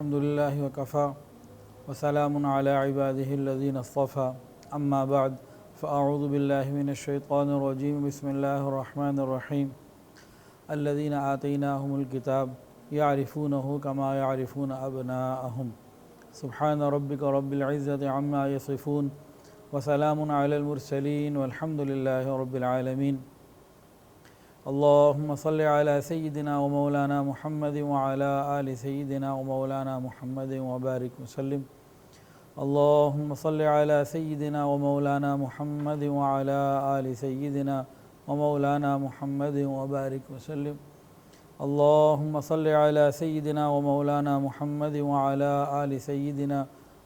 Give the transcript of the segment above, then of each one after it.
الحمد لله وكفى وسلام على عباده الذين اصطفى أما بعد فأعوذ بالله من الشيطان الرجيم بسم الله الرحمن الرحيم الذين آتيناهم الكتاب يعرفونه كما يعرفون أبناءهم سبحان ربك رب العزة عما يصفون وسلام على المرسلين والحمد لله رب العالمين اللهم صل على سيدنا ومولانا محمد وعلى آل سيدنا ومولانا محمد وبارك وسلم اللهم صل على سيدنا ومولانا محمد وعلى آل سيدنا ومولانا محمد وبارك وسلم اللهم صل على سيدنا ومولانا محمد وعلى آل سيدنا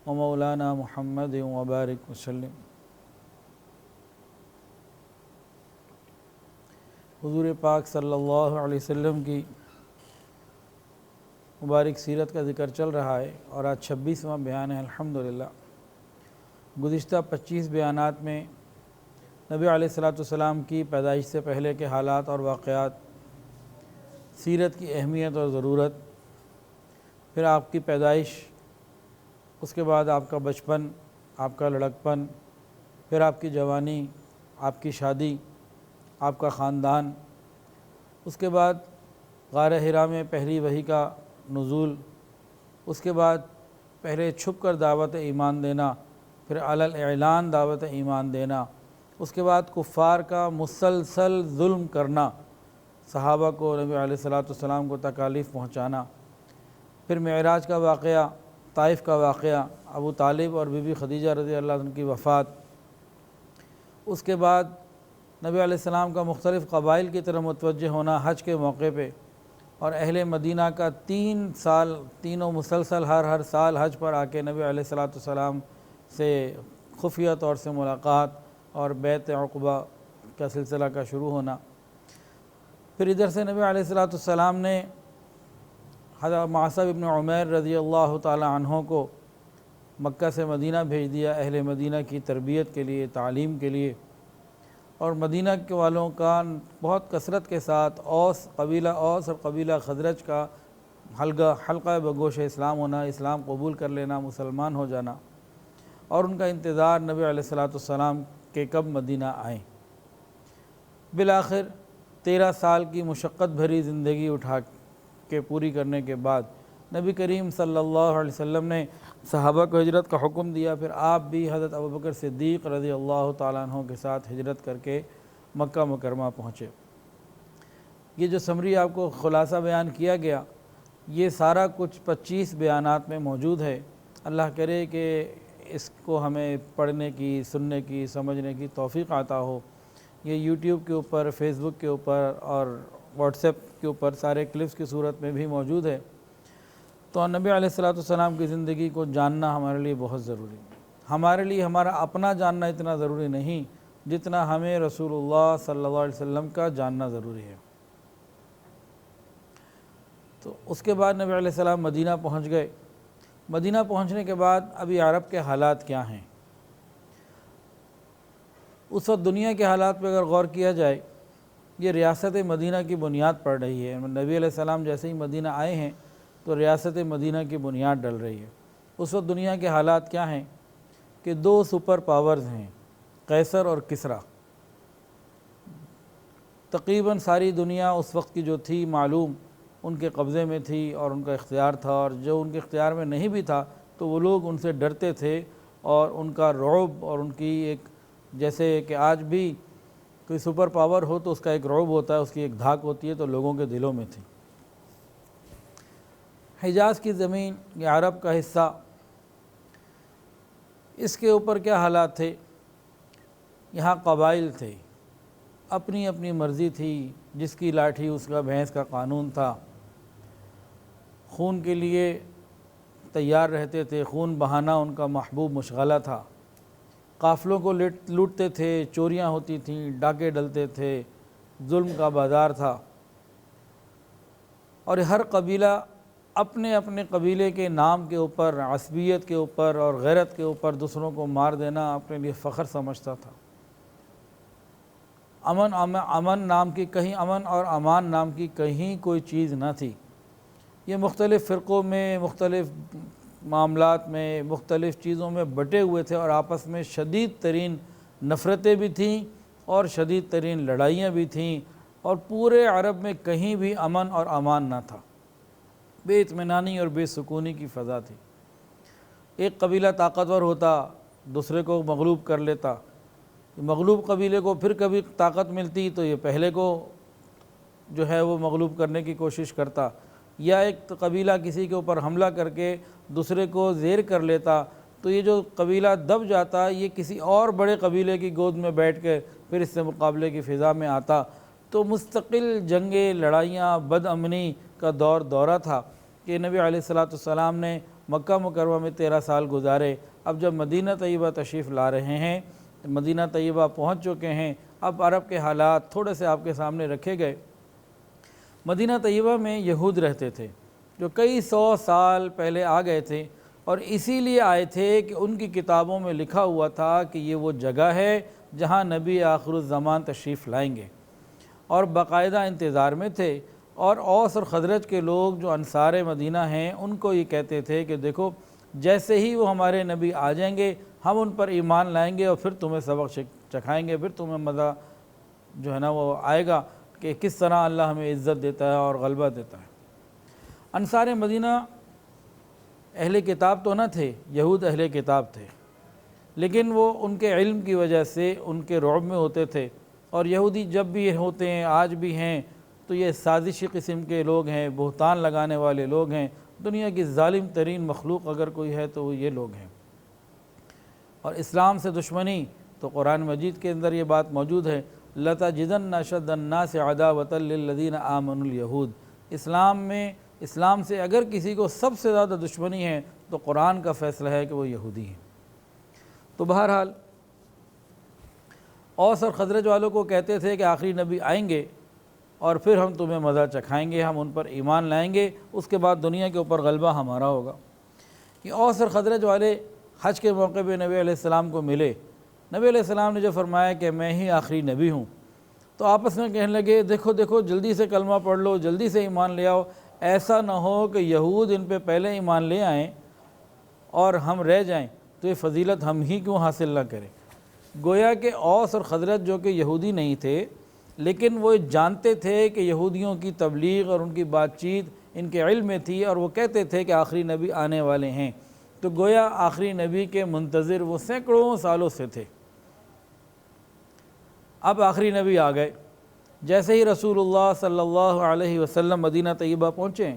ومولانا محمد وبارك وسلم حضور پاک صلی اللہ علیہ وسلم کی مبارک سیرت کا ذکر چل رہا ہے اور آج 26واں بیان ہے الحمدللہ۔ گزشتہ 25 بیانات میں نبی علیہ السلام کی پیدائش سے پہلے کے حالات اور واقعات، سیرت کی اہمیت اور ضرورت، پھر آپ کی پیدائش، اس کے بعد آپ کا بچپن، آپ کا لڑکپن، پھر آپ کی جوانی، آپ کی شادی، آپ کا خاندان، اس کے بعد غار حرا میں پہلی وحی کا نزول، اس کے بعد پہلے چھپ کر دعوت ایمان دینا، پھر علی الاعلان دعوت ایمان دینا، اس کے بعد کفار کا مسلسل ظلم کرنا، صحابہ کو، نبی علیہ السلام کو تکالیف پہنچانا، پھر معراج کا واقعہ، طائف کا واقعہ، ابو طالب اور بی بی خدیجہ رضی اللہ عنہ کی وفات، اس کے بعد نبی علیہ السلام کا مختلف قبائل کی طرف متوجہ ہونا حج کے موقع پہ، اور اہل مدینہ کا 3 سال تینوں مسلسل ہر سال حج پر آ کے نبی علیہ السلام سے خفیہ طور سے ملاقات اور بیعت عقبہ کا سلسلہ کا شروع ہونا۔ پھر ادھر سے نبی علیہ السلام نے حضرت معصب ابن عمیر رضی اللہ تعالی عنہ کو مکہ سے مدینہ بھیج دیا اہل مدینہ کی تربیت کے لیے، تعلیم کے لیے، اور مدینہ کے والوں کا بہت کثرت کے ساتھ قبیلہ اوس اور قبیلہ خزرج کا حلقہ بگوش اسلام ہونا، اسلام قبول کر لینا، مسلمان ہو جانا، اور ان کا انتظار نبی علیہ السلام کے کب مدینہ آئیں۔ بالآخر 13 سال کی مشقت بھری زندگی اٹھا کے پوری کرنے کے بعد نبی کریم صلی اللہ علیہ وسلم نے صحابہ کو ہجرت کا حکم دیا، پھر آپ بھی حضرت ابوبکر صدیق رضی اللہ تعالیٰ عنہ کے ساتھ ہجرت کر کے مکہ مکرمہ پہنچے۔ یہ جو سمری آپ کو خلاصہ بیان کیا گیا، یہ سارا کچھ 25 بیانات میں موجود ہے۔ اللہ کرے کہ اس کو ہمیں پڑھنے کی، سننے کی، سمجھنے کی توفیق عطا ہو۔ یہ یوٹیوب کے اوپر، فیس بک کے اوپر اور واٹس ایپ کے اوپر سارے کلپس کی صورت میں بھی موجود ہے۔ تو نبی علیہ السلام کی زندگی کو جاننا ہمارے لیے بہت ضروری ہے۔ ہمارے لیے ہمارا اپنا جاننا اتنا ضروری نہیں جتنا ہمیں رسول اللہ صلی اللہ علیہ وسلم کا جاننا ضروری ہے۔ تو اس کے بعد نبی علیہ السلام مدینہ پہنچ گئے۔ مدینہ پہنچنے کے بعد ابھی عرب کے حالات کیا ہیں؟ اس وقت دنیا کے حالات پہ اگر غور کیا جائے، یہ ریاست مدینہ کی بنیاد پڑ رہی ہے۔ نبی علیہ السلام جیسے ہی مدینہ آئے ہیں تو ریاست مدینہ کی بنیاد ڈل رہی ہے۔ اس وقت دنیا کے حالات کیا ہیں کہ 2 سپر پاورز ہیں، قیصر اور کسریٰ۔ تقریباً ساری دنیا اس وقت کی جو تھی معلوم ان کے قبضے میں تھی اور ان کا اختیار تھا، اور جو ان کے اختیار میں نہیں بھی تھا تو وہ لوگ ان سے ڈرتے تھے، اور ان کا رعب اور ان کی ایک، جیسے کہ آج بھی کوئی سپر پاور ہو تو اس کا ایک رعب ہوتا ہے، اس کی ایک دھاک ہوتی ہے، تو لوگوں کے دلوں میں تھی۔ حجاز کی زمین، یہ عرب کا حصہ، اس کے اوپر کیا حالات تھے؟ یہاں قبائل تھے، اپنی اپنی مرضی تھی، جس کی لاٹھی اس کا بھینس کا قانون تھا، خون کے لیے تیار رہتے تھے، خون بہانا ان کا محبوب مشغلہ تھا، قافلوں کو لوٹتے تھے، چوریاں ہوتی تھیں، ڈاکے ڈلتے تھے، ظلم کا بازار تھا، اور ہر قبیلہ اپنے اپنے قبیلے کے نام کے اوپر، عصبیت کے اوپر اور غیرت کے اوپر دوسروں کو مار دینا اپنے لیے فخر سمجھتا تھا۔ امن نام کی کہیں، امن اور امان نام کی کہیں کوئی چیز نہ تھی۔ یہ مختلف فرقوں میں، مختلف معاملات میں، مختلف چیزوں میں بٹے ہوئے تھے، اور آپس میں شدید ترین نفرتیں بھی تھیں اور شدید ترین لڑائیاں بھی تھیں، اور پورے عرب میں کہیں بھی امن اور امان نہ تھا، بے اطمینانی اور بے سکونی کی فضا تھی۔ ایک قبیلہ طاقتور ہوتا دوسرے کو مغلوب کر لیتا، مغلوب قبیلے کو پھر کبھی طاقت ملتی تو یہ پہلے کو جو ہے وہ مغلوب کرنے کی کوشش کرتا، یا ایک قبیلہ کسی کے اوپر حملہ کر کے دوسرے کو زیر کر لیتا تو یہ جو قبیلہ دب جاتا یہ کسی اور بڑے قبیلے کی گود میں بیٹھ کے پھر اس سے مقابلے کی فضا میں آتا۔ تو مستقل جنگیں، لڑائیاں، بد امنی کا دورہ تھا کہ نبی علیہ السلام نے مکہ مکرمہ میں 13 سال گزارے۔ اب جب مدینہ طیبہ تشریف لا رہے ہیں، مدینہ طیبہ پہنچ چکے ہیں، اب عرب کے حالات تھوڑے سے آپ کے سامنے رکھے گئے۔ مدینہ طیبہ میں یہود رہتے تھے جو کئی 100 سال پہلے آ گئے تھے، اور اسی لیے آئے تھے کہ ان کی کتابوں میں لکھا ہوا تھا کہ یہ وہ جگہ ہے جہاں نبی آخر الزمان تشریف لائیں گے، اور باقاعدہ انتظار میں تھے۔ اور اوس اور خزرج کے لوگ جو انصار مدینہ ہیں ان کو یہ کہتے تھے کہ دیکھو جیسے ہی وہ ہمارے نبی آ جائیں گے ہم ان پر ایمان لائیں گے اور پھر تمہیں سبق چکھائیں گے، پھر تمہیں مزہ جو ہے نا وہ آئے گا کہ کس طرح اللہ ہمیں عزت دیتا ہے اور غلبہ دیتا ہے۔ انصار مدینہ اہل کتاب تو نہ تھے، یہود اہل کتاب تھے، لیکن وہ ان کے علم کی وجہ سے ان کے رعب میں ہوتے تھے، اور یہودی جب بھی ہوتے ہیں آج بھی ہیں تو یہ سازشی قسم کے لوگ ہیں، بہتان لگانے والے لوگ ہیں، دنیا کی ظالم ترین مخلوق اگر کوئی ہے تو وہ یہ لوگ ہیں۔ اور اسلام سے دشمنی تو قرآن مجید کے اندر یہ بات موجود ہے، لَتَجِدَنَّ أَشَدَّ النَّاسِ عَدَاوَةً لِلَّذِينَ آمَنُوا الْيَهُودَ۔ اسلام سے اگر کسی کو سب سے زیادہ دشمنی ہے تو قرآن کا فیصلہ ہے کہ وہ یہودی ہیں۔ تو بہرحال اوس اور خزرج والوں کو کہتے تھے کہ آخری نبی آئیں گے اور پھر ہم تمہیں مزہ چکھائیں گے، ہم ان پر ایمان لائیں گے، اس کے بعد دنیا کے اوپر غلبہ ہمارا ہوگا۔ یہ اوس اور خزرج والے حج کے موقع پہ نبی علیہ السلام کو ملے، نبی علیہ السلام نے جو فرمایا کہ میں ہی آخری نبی ہوں، تو آپس میں کہنے لگے دیکھو دیکھو جلدی سے کلمہ پڑھ لو، جلدی سے ایمان لے آؤ، ایسا نہ ہو کہ یہود ان پہ پہلے ایمان لے آئیں اور ہم رہ جائیں تو یہ فضیلت ہم ہی کیوں حاصل نہ کریں۔ گویا کہ اوس اور خزرج جو کہ یہودی نہیں تھے لیکن وہ جانتے تھے کہ یہودیوں کی تبلیغ اور ان کی بات چیت ان کے علم میں تھی، اور وہ کہتے تھے کہ آخری نبی آنے والے ہیں، تو گویا آخری نبی کے منتظر وہ سینکڑوں سالوں سے تھے۔ اب آخری نبی آ گئے، جیسے ہی رسول اللہ صلی اللہ علیہ وسلم مدینہ طیبہ پہنچے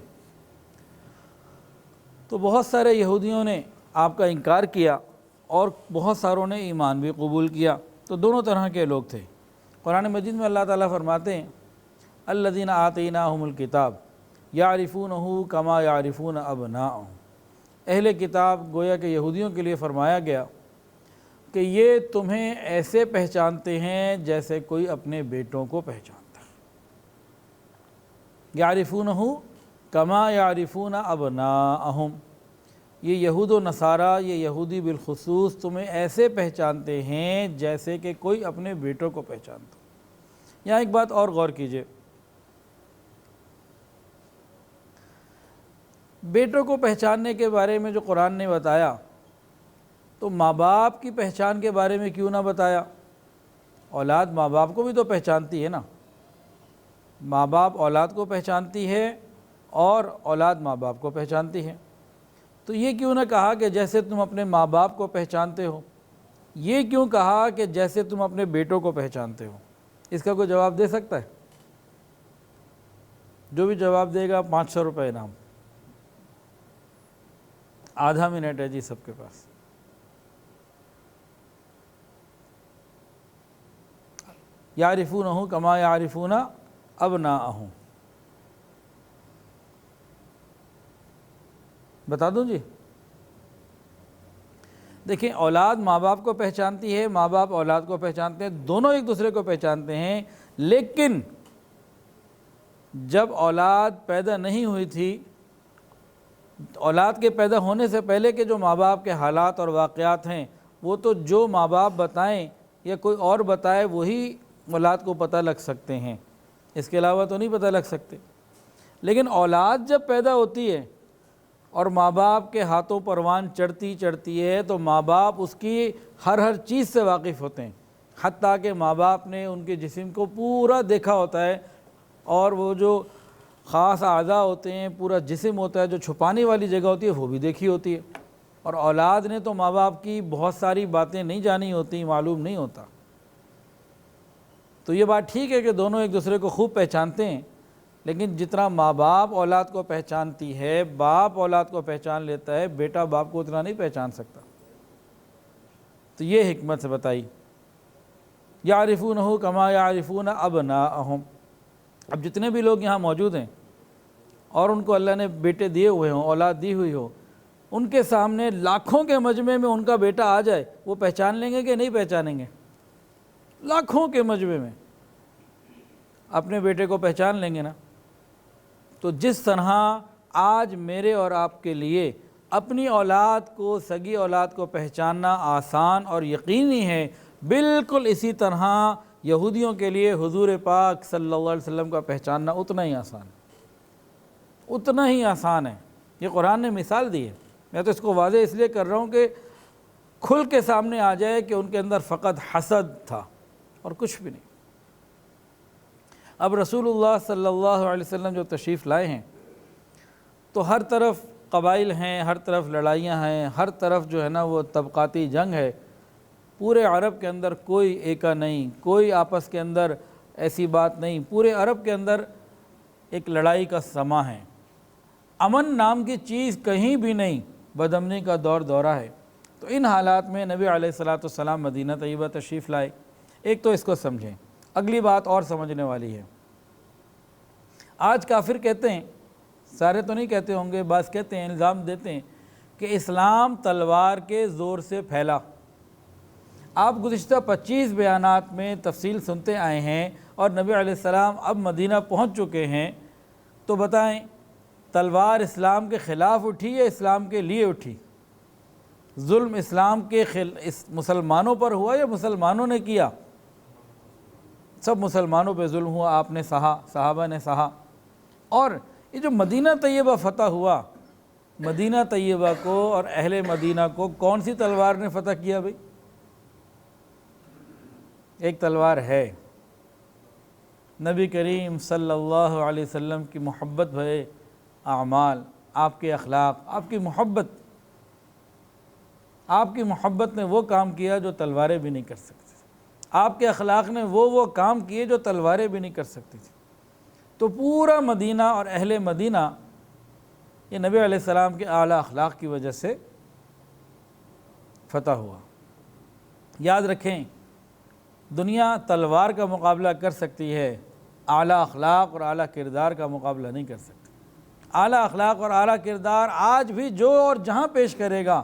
تو بہت سارے یہودیوں نے آپ کا انکار کیا اور بہت ساروں نے ایمان بھی قبول کیا، تو دونوں طرح کے لوگ تھے۔ قرآن مجید میں اللہ تعالیٰ فرماتے ہیں الذین آتیناہم الکتاب یعرفونہ کما یعرفون ابناءہم۔ اہل کتاب گویا کہ یہودیوں کے لیے فرمایا گیا کہ یہ تمہیں ایسے پہچانتے ہیں جیسے کوئی اپنے بیٹوں کو پہچانتا ہے۔ یعرفونہ کما یعرفون ابناءہم، یہ یہود و نصارہ، یہ یہودی بالخصوص تمہیں ایسے پہچانتے ہیں جیسے کہ کوئی اپنے بیٹوں کو پہچانتا۔ یہاں ایک بات اور غور کیجئے، بیٹوں کو پہچاننے کے بارے میں جو قرآن نے بتایا تو ماں باپ کی پہچان کے بارے میں کیوں نہ بتایا؟ اولاد ماں باپ کو بھی تو پہچانتی ہے نا، ماں باپ اولاد کو پہچانتی ہے اور اولاد ماں باپ کو پہچانتی ہے، تو یہ کیوں نہ کہا کہ جیسے تم اپنے ماں باپ کو پہچانتے ہو؟ یہ کیوں کہا کہ جیسے تم اپنے بیٹوں کو پہچانتے ہو؟ اس کا کوئی جواب دے سکتا ہے؟ جو بھی جواب دے گا 500 روپے انعام، آدھا منٹ ہے جی سب کے پاس۔ یعرفونہ کما یعرفون ابناءہم، بتا دوں جی؟ دیکھیں اولاد ماں باپ کو پہچانتی ہے، ماں باپ اولاد کو پہچانتے ہیں، دونوں ایک دوسرے کو پہچانتے ہیں، لیکن جب اولاد پیدا نہیں ہوئی تھی، اولاد کے پیدا ہونے سے پہلے کے جو ماں باپ کے حالات اور واقعات ہیں وہ تو جو ماں باپ بتائیں یا کوئی اور بتائے وہی اولاد کو پتہ لگ سکتے ہیں، اس کے علاوہ تو نہیں پتہ لگ سکتے۔ لیکن اولاد جب پیدا ہوتی ہے اور ماں باپ کے ہاتھوں پروان چڑھتی ہے تو ماں باپ اس کی ہر چیز سے واقف ہوتے ہیں، حتیٰ کہ ماں باپ نے ان کے جسم کو پورا دیکھا ہوتا ہے، اور وہ جو خاص اعضاء ہوتے ہیں، پورا جسم ہوتا ہے، جو چھپانے والی جگہ ہوتی ہے وہ بھی دیکھی ہوتی ہے، اور اولاد نے تو ماں باپ کی بہت ساری باتیں نہیں جانی ہوتی، معلوم نہیں ہوتا۔ تو یہ بات ٹھیک ہے کہ دونوں ایک دوسرے کو خوب پہچانتے ہیں، لیکن جتنا ماں باپ اولاد کو پہچانتی ہے، باپ اولاد کو پہچان لیتا ہے، بیٹا باپ کو اتنا نہیں پہچان سکتا۔ تو یہ حکمت سے بتائی، یعرفونہ کما یعرفون ابناءہم۔ اب جتنے بھی لوگ یہاں موجود ہیں اور ان کو اللہ نے بیٹے دیے ہوئے ہوں، اولاد دی ہوئی ہو، ان کے سامنے لاکھوں کے مجمع میں ان کا بیٹا آ جائے، وہ پہچان لیں گے کہ نہیں پہچانیں گے؟ لاکھوں کے مجمع میں اپنے بیٹے کو پہچان لیں گے نا۔ تو جس طرح آج میرے اور آپ کے لیے اپنی اولاد کو، سگی اولاد کو پہچاننا آسان اور یقینی ہے، بالکل اسی طرح یہودیوں کے لیے حضور پاک صلی اللہ علیہ وسلم کا پہچاننا اتنا ہی آسان ہے۔ یہ قرآن نے مثال دی ہے، میں تو اس کو واضح اس لیے کر رہا ہوں کہ کھل کے سامنے آ جائے کہ ان کے اندر فقط حسد تھا اور کچھ بھی نہیں۔ اب رسول اللہ صلی اللہ علیہ وسلم جو تشریف لائے ہیں تو ہر طرف قبائل ہیں، ہر طرف لڑائیاں ہیں، ہر طرف جو ہے نا وہ طبقاتی جنگ ہے، پورے عرب کے اندر کوئی ایکا نہیں، کوئی آپس کے اندر ایسی بات نہیں، پورے عرب کے اندر ایک لڑائی کا سما ہے، امن نام کی چیز کہیں بھی نہیں، بدامنی کا دورہ ہے۔ تو ان حالات میں نبی علیہ الصلوۃ والسلام مدینہ طیبہ تشریف لائے۔ ایک تو اس کو سمجھیں، اگلی بات اور سمجھنے والی ہے۔ آج کافر کہتے ہیں، سارے تو نہیں کہتے ہوں گے، بعض کہتے ہیں، الزام دیتے ہیں کہ اسلام تلوار کے زور سے پھیلا۔ آپ گزشتہ 25 بیانات میں تفصیل سنتے آئے ہیں اور نبی علیہ السلام اب مدینہ پہنچ چکے ہیں، تو بتائیں تلوار اسلام کے خلاف اٹھی یا اسلام کے لیے اٹھی؟ ظلم اسلام کے مسلمانوں پر ہوا یا مسلمانوں نے کیا؟ سب مسلمانوں پہ ظلم ہوا، آپ نے سہا، صحابہ نے سہا۔ اور یہ جو مدینہ طیبہ فتح ہوا، مدینہ طیبہ کو اور اہل مدینہ کو کون سی تلوار نے فتح کیا بھئی؟ ایک تلوار ہے، نبی کریم صلی اللہ علیہ وسلم کی محبت بھرے اعمال، آپ کے اخلاق، آپ کی محبت نے وہ کام کیا جو تلواریں بھی نہیں کر سکتی، آپ کے اخلاق نے وہ کام کیے جو تلواریں بھی نہیں کر سکتی تھی۔ تو پورا مدینہ اور اہل مدینہ یہ نبی علیہ السلام کے اعلیٰ اخلاق کی وجہ سے فتح ہوا۔ یاد رکھیں، دنیا تلوار کا مقابلہ کر سکتی ہے، اعلیٰ اخلاق اور اعلیٰ کردار کا مقابلہ نہیں کر سکتی۔ اعلیٰ اخلاق اور اعلیٰ کردار آج بھی جو اور جہاں پیش کرے گا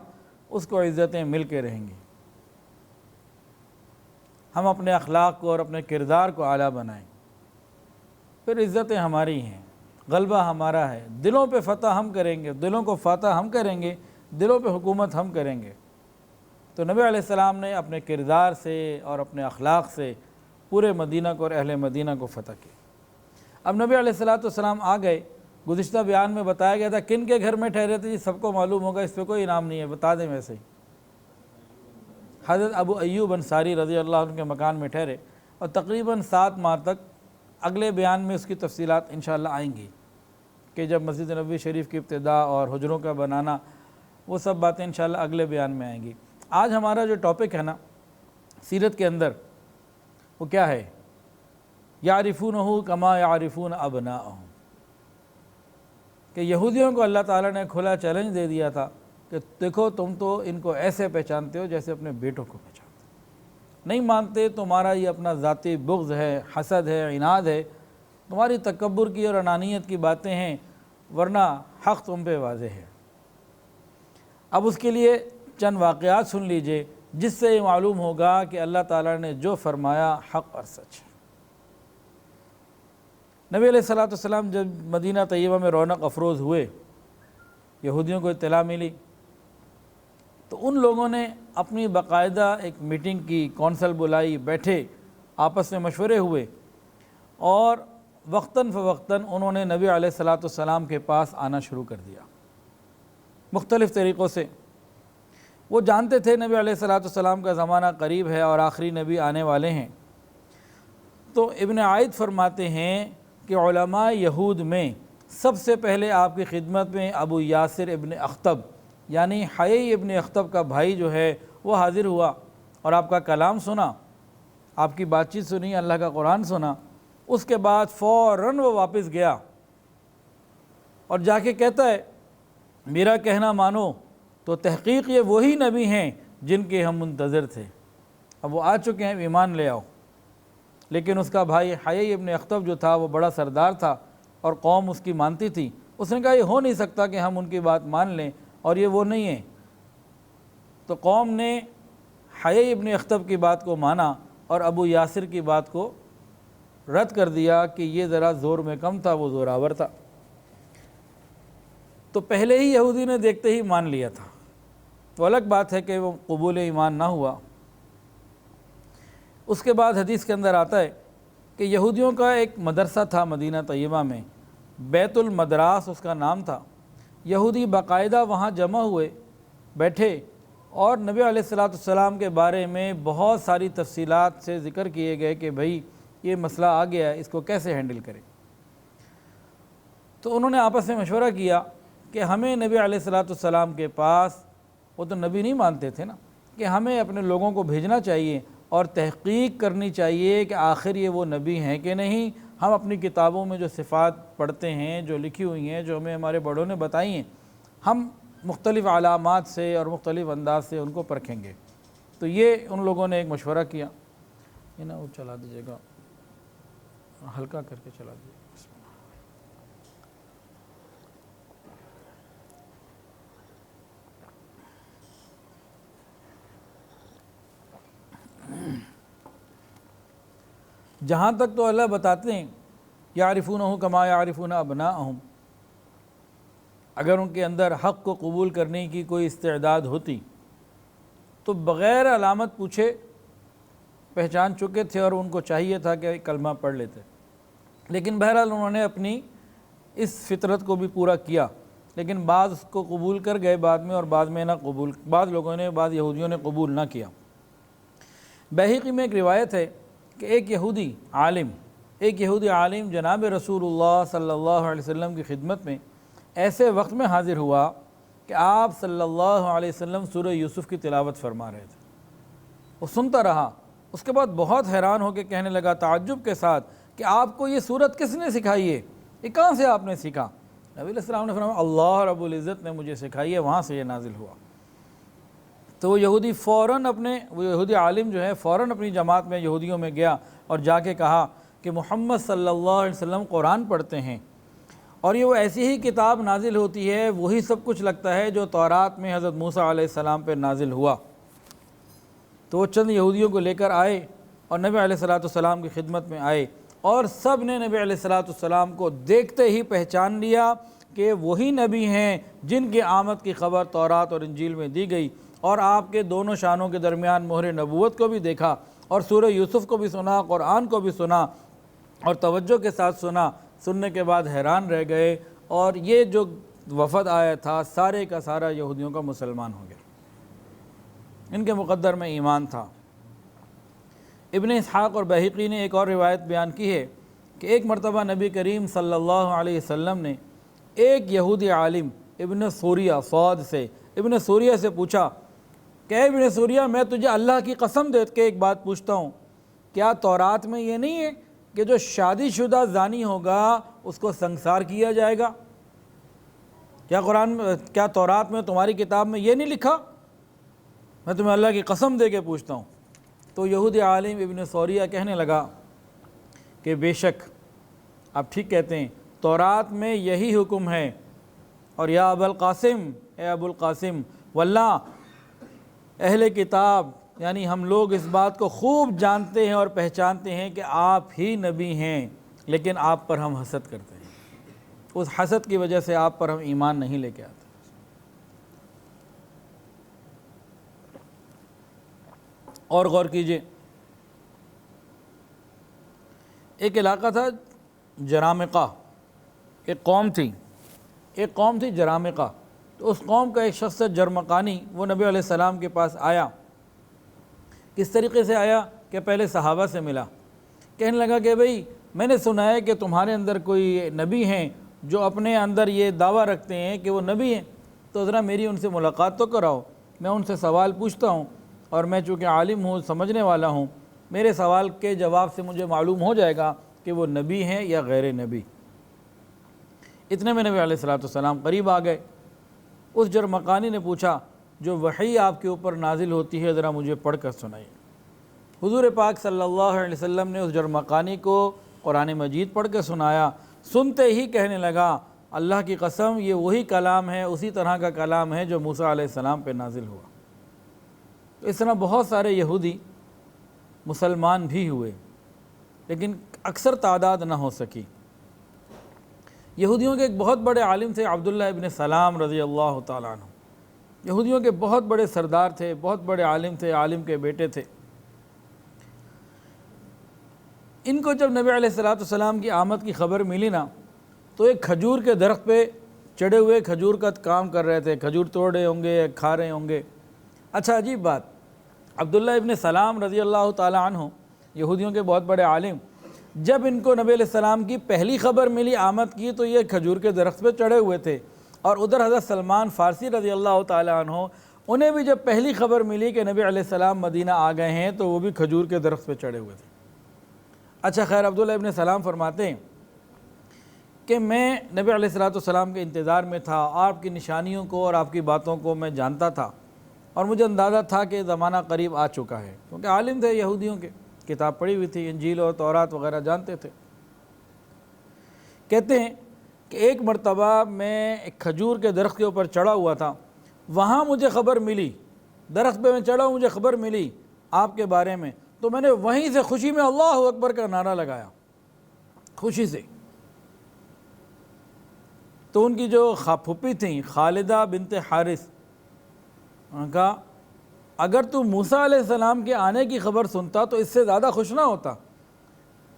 اس کو عزتیں مل کے رہیں گی۔ ہم اپنے اخلاق کو اور اپنے کردار کو اعلیٰ بنائیں، پھر عزتیں ہماری ہیں، غلبہ ہمارا ہے، دلوں پہ فتح ہم کریں گے، دلوں کو فاتح ہم کریں گے، دلوں پہ حکومت ہم کریں گے۔ تو نبی علیہ السلام نے اپنے کردار سے اور اپنے اخلاق سے پورے مدینہ کو اور اہل مدینہ کو فتح کیا۔ اب نبی علیہ السلام آ گئے، گزشتہ بیان میں بتایا گیا تھا کن کے گھر میں ٹھہرے تھے، سب کو معلوم ہوگا، اس پہ کوئی انعام نہیں ہے، بتا دیں ویسے ہی۔ حضرت ابو ایوب انصاری رضی اللہ عنہ کے مکان میں ٹھہرے، اور تقریباً 7 ماہ تک، اگلے بیان میں اس کی تفصیلات انشاءاللہ آئیں گی کہ جب مسجد نبوی شریف کی ابتدا اور حجروں کا بنانا، وہ سب باتیں انشاءاللہ اگلے بیان میں آئیں گی۔ آج ہمارا جو ٹاپک ہے نا سیرت کے اندر، وہ کیا ہے؟ یعرفونہ کما یعرفون ابناءہم، کہ یہودیوں کو اللہ تعالیٰ نے کھلا چیلنج دے دیا تھا کہ دیکھو تم تو ان کو ایسے پہچانتے ہو جیسے اپنے بیٹوں کو پہچانتے ہو، نہیں مانتے، تمہارا یہ اپنا ذاتی بغض ہے، حسد ہے، عناد ہے، تمہاری تکبر کی اور انانیت کی باتیں ہیں، ورنہ حق تم پہ واضح ہے۔ اب اس کے لیے چند واقعات سن لیجئے جس سے یہ معلوم ہوگا کہ اللہ تعالیٰ نے جو فرمایا حق اور سچ ہے۔ نبی علیہ السلام جب مدینہ طیبہ میں رونق افروز ہوئے، یہودیوں کو اطلاع ملی، تو ان لوگوں نے اپنی باقاعدہ ایک میٹنگ کی، کونسل بلائی، بیٹھے، آپس میں مشورے ہوئے، اور وقتاً فوقتاً انہوں نے نبی علیہ الصلاۃ والسلام کے پاس آنا شروع کر دیا مختلف طریقوں سے۔ وہ جانتے تھے نبی علیہ الصلاۃ والسلام کا زمانہ قریب ہے اور آخری نبی آنے والے ہیں۔ تو ابن عائد فرماتے ہیں کہ علماء یہود میں سب سے پہلے آپ کی خدمت میں ابو یاسر ابن اخطب یعنی حیی ابن اخطب کا بھائی جو ہے وہ حاضر ہوا اور آپ کا کلام سنا، آپ کی بات چیت سنی، اللہ کا قرآن سنا۔ اس کے بعد فوراً وہ واپس گیا اور جا کے کہتا ہے میرا کہنا مانو تو تحقیق یہ وہی نبی ہیں جن کے ہم منتظر تھے، اب وہ آ چکے ہیں، ایمان لے آؤ۔ لیکن اس کا بھائی حیی ابن اخطب جو تھا وہ بڑا سردار تھا اور قوم اس کی مانتی تھی۔ اس نے کہا یہ ہو نہیں سکتا کہ ہم ان کی بات مان لیں اور یہ وہ نہیں ہیں۔ تو قوم نے حیی ابن اخطب کی بات کو مانا اور ابو یاسر کی بات کو رد کر دیا کہ یہ ذرا زور میں کم تھا، وہ زوراور تھا۔ تو پہلے ہی یہودی نے دیکھتے ہی مان لیا تھا، تو الگ بات ہے کہ وہ قبول ایمان نہ ہوا۔ اس کے بعد حدیث کے اندر آتا ہے کہ یہودیوں کا ایک مدرسہ تھا مدینہ طیبہ میں، بیت المدراس اس کا نام تھا۔ یہودی باقاعدہ وہاں جمع ہوئے، بیٹھے اور نبی علیہ الصلاۃ والسلام کے بارے میں بہت ساری تفصیلات سے ذکر کیے گئے کہ بھئی یہ مسئلہ آ گیا ہے، اس کو کیسے ہینڈل کریں۔ تو انہوں نے آپس میں مشورہ کیا کہ ہمیں نبی علیہ الصلاۃ والسلام کے پاس، وہ تو نبی نہیں مانتے تھے نا، کہ ہمیں اپنے لوگوں کو بھیجنا چاہیے اور تحقیق کرنی چاہیے کہ آخر یہ وہ نبی ہیں کہ نہیں۔ ہم اپنی کتابوں میں جو صفات پڑھتے ہیں، جو لکھی ہوئی ہیں، جو ہمیں ہمارے بڑوں نے بتائی ہیں، ہم مختلف علامات سے اور مختلف انداز سے ان کو پرکھیں گے۔ تو یہ ان لوگوں نے ایک مشورہ کیا، یہ نا وہ چلا دیجیے گا، ہلکا کر کے چلا دیجیے گا۔ جہاں تک تو اللہ بتاتے ہیں یعرفونہ کما یعرفون ابناءہم، اگر ان کے اندر حق کو قبول کرنے کی کوئی استعداد ہوتی تو بغیر علامت پوچھے پہچان چکے تھے اور ان کو چاہیے تھا کہ کلمہ پڑھ لیتے۔ لیکن بہرحال انہوں نے اپنی اس فطرت کو بھی پورا کیا، لیکن بعض اس کو قبول کر گئے بعد میں اور بعض میں نہ قبول، بعض لوگوں نے، بعض یہودیوں نے قبول نہ کیا۔ بہقی میں ایک روایت ہے کہ ایک یہودی عالم جناب رسول اللہ صلی اللہ علیہ وسلم کی خدمت میں ایسے وقت میں حاضر ہوا کہ آپ صلی اللہ علیہ وسلم سورہ یوسف کی تلاوت فرما رہے تھے۔ وہ سنتا رہا، اس کے بعد بہت حیران ہو کے کہنے لگا تعجب کے ساتھ کہ آپ کو یہ سورت کس نے سکھائی ہے، یہ کہاں سے آپ نے سیکھا؟ نبی علیہ السلام نے فرمایا اللہ رب العزت نے مجھے سکھائی ہے، وہاں سے یہ نازل ہوا۔ تو وہ یہودی عالم جو ہے فوراً اپنی جماعت میں یہودیوں میں گیا اور جا کے کہا کہ محمد صلی اللہ علیہ وسلم قرآن پڑھتے ہیں اور یہ وہ ایسی ہی کتاب نازل ہوتی ہے، وہی سب کچھ لگتا ہے جو تورات میں حضرت موسیٰ علیہ السلام پہ نازل ہوا۔ تو وہ چند یہودیوں کو لے کر آئے اور نبی علیہ الصلاۃ والسلام کی خدمت میں آئے اور سب نے نبی علیہ الصلاۃ والسلام کو دیکھتے ہی پہچان لیا کہ وہی نبی ہیں جن کی آمد کی خبر تورات اور انجیل میں دی گئی، اور آپ کے دونوں شانوں کے درمیان مہر نبوت کو بھی دیکھا اور سورہ یوسف کو بھی سنا، قرآن کو بھی سنا اور توجہ کے ساتھ سنا۔ سننے کے بعد حیران رہ گئے اور یہ جو وفد آیا تھا سارے کا سارا یہودیوں کا مسلمان ہو گیا، ان کے مقدر میں ایمان تھا۔ ابن اسحاق اور بہقی نے ایک اور روایت بیان کی ہے کہ ایک مرتبہ نبی کریم صلی اللہ علیہ وسلم نے ایک یہودی عالم ابن سوریہ سے پوچھا کہ ابن سوریہ میں تجھے اللہ کی قسم دے کے ایک بات پوچھتا ہوں، کیا تورات میں یہ نہیں ہے کہ جو شادی شدہ زانی ہوگا اس کو سنگسار کیا جائے گا؟ کیا تورات میں تمہاری کتاب میں یہ نہیں لکھا؟ میں تمہیں اللہ کی قسم دے کے پوچھتا ہوں۔ تو یہودی عالم ابن سوریہ کہنے لگا کہ بے شک آپ ٹھیک کہتے ہیں، تورات میں یہی حکم ہے، اور یا ابو القاسم، اے ابو القاسم، واللہ اہل کتاب یعنی ہم لوگ اس بات کو خوب جانتے ہیں اور پہچانتے ہیں کہ آپ ہی نبی ہیں، لیکن آپ پر ہم حسد کرتے ہیں، اس حسد کی وجہ سے آپ پر ہم ایمان نہیں لے کے آتے۔ اور غور کیجئے، ایک علاقہ تھا جرامقہ، ایک قوم تھی جرامقہ. تو اس قوم کا ایک شخص جرمقانی وہ نبی علیہ السلام کے پاس آیا. کس طریقے سے آیا کہ پہلے صحابہ سے ملا، کہنے لگا کہ بھئی میں نے سنا ہے کہ تمہارے اندر کوئی نبی ہیں جو اپنے اندر یہ دعویٰ رکھتے ہیں کہ وہ نبی ہیں، تو ذرا میری ان سے ملاقات تو کراؤ، میں ان سے سوال پوچھتا ہوں، اور میں چونکہ عالم ہوں، سمجھنے والا ہوں، میرے سوال کے جواب سے مجھے معلوم ہو جائے گا کہ وہ نبی ہیں یا غیر نبی. اتنے میں نبی علیہ الصلوۃ والسلام قریب آ گئے. اس جرمقانی نے پوچھا جو وحی آپ کے اوپر نازل ہوتی ہے ذرا مجھے پڑھ کر سنائیے. حضور پاک صلی اللہ علیہ وسلم نے اس جرمقانی کو قرآن مجید پڑھ کے سنایا. سنتے ہی کہنے لگا اللہ کی قسم یہ وہی کلام ہے، اسی طرح کا کلام ہے جو موسیٰ علیہ السلام پہ نازل ہوا. اس طرح بہت سارے یہودی مسلمان بھی ہوئے لیکن اکثر تعداد نہ ہو سکی. یہودیوں کے ایک بہت بڑے عالم تھے عبداللہ ابن سلام رضی اللہ تعالیٰ عنہ. یہودیوں کے بہت بڑے سردار تھے، بہت بڑے عالم تھے، عالم کے بیٹے تھے. ان کو جب نبی علیہ الصلوۃ والسلام کی آمد کی خبر ملی نا تو ایک کھجور کے درخت پہ چڑھے ہوئے کھجور کا کام کر رہے تھے، کھجور توڑ رہے ہوں گے، کھا رہے ہوں گے. اچھا عجیب بات، عبداللہ ابن سلام رضی اللہ تعالیٰ عنہ یہودیوں کے بہت بڑے عالم، جب ان کو نبی علیہ السلام کی پہلی خبر ملی آمد کی تو یہ کھجور کے درخت پہ چڑھے ہوئے تھے. اور ادھر حضرت سلمان فارسی رضی اللہ تعالیٰ عنہ انہیں بھی جب پہلی خبر ملی کہ نبی علیہ السلام مدینہ آ گئے ہیں تو وہ بھی کھجور کے درخت پہ چڑھے ہوئے تھے. اچھا خیر، عبداللہ ابن سلام فرماتے ہیں کہ میں نبی علیہ السلام کے انتظار میں تھا، آپ کی نشانیوں کو اور آپ کی باتوں کو میں جانتا تھا، اور مجھے اندازہ تھا کہ زمانہ قریب آ چکا ہے، کیونکہ عالم تھے یہودیوں کے، کتاب پڑھی ہوئی تھی، انجیل اور تورات وغیرہ جانتے تھے. کہتے ہیں کہ ایک مرتبہ میں ایک کھجور کے درخت کے اوپر چڑھا ہوا تھا، وہاں مجھے خبر ملی، درخت پہ میں چڑھا مجھے خبر ملی آپ کے بارے میں، تو میں نے وہیں سے خوشی میں اللہ اکبر کا نعرہ لگایا، خوشی سے. تو ان کی جو پھوپھی تھیں خالدہ بنت حارث، انہوں نے کہا اگر تو موسیٰ علیہ السلام کے آنے کی خبر سنتا تو اس سے زیادہ خوش نہ ہوتا،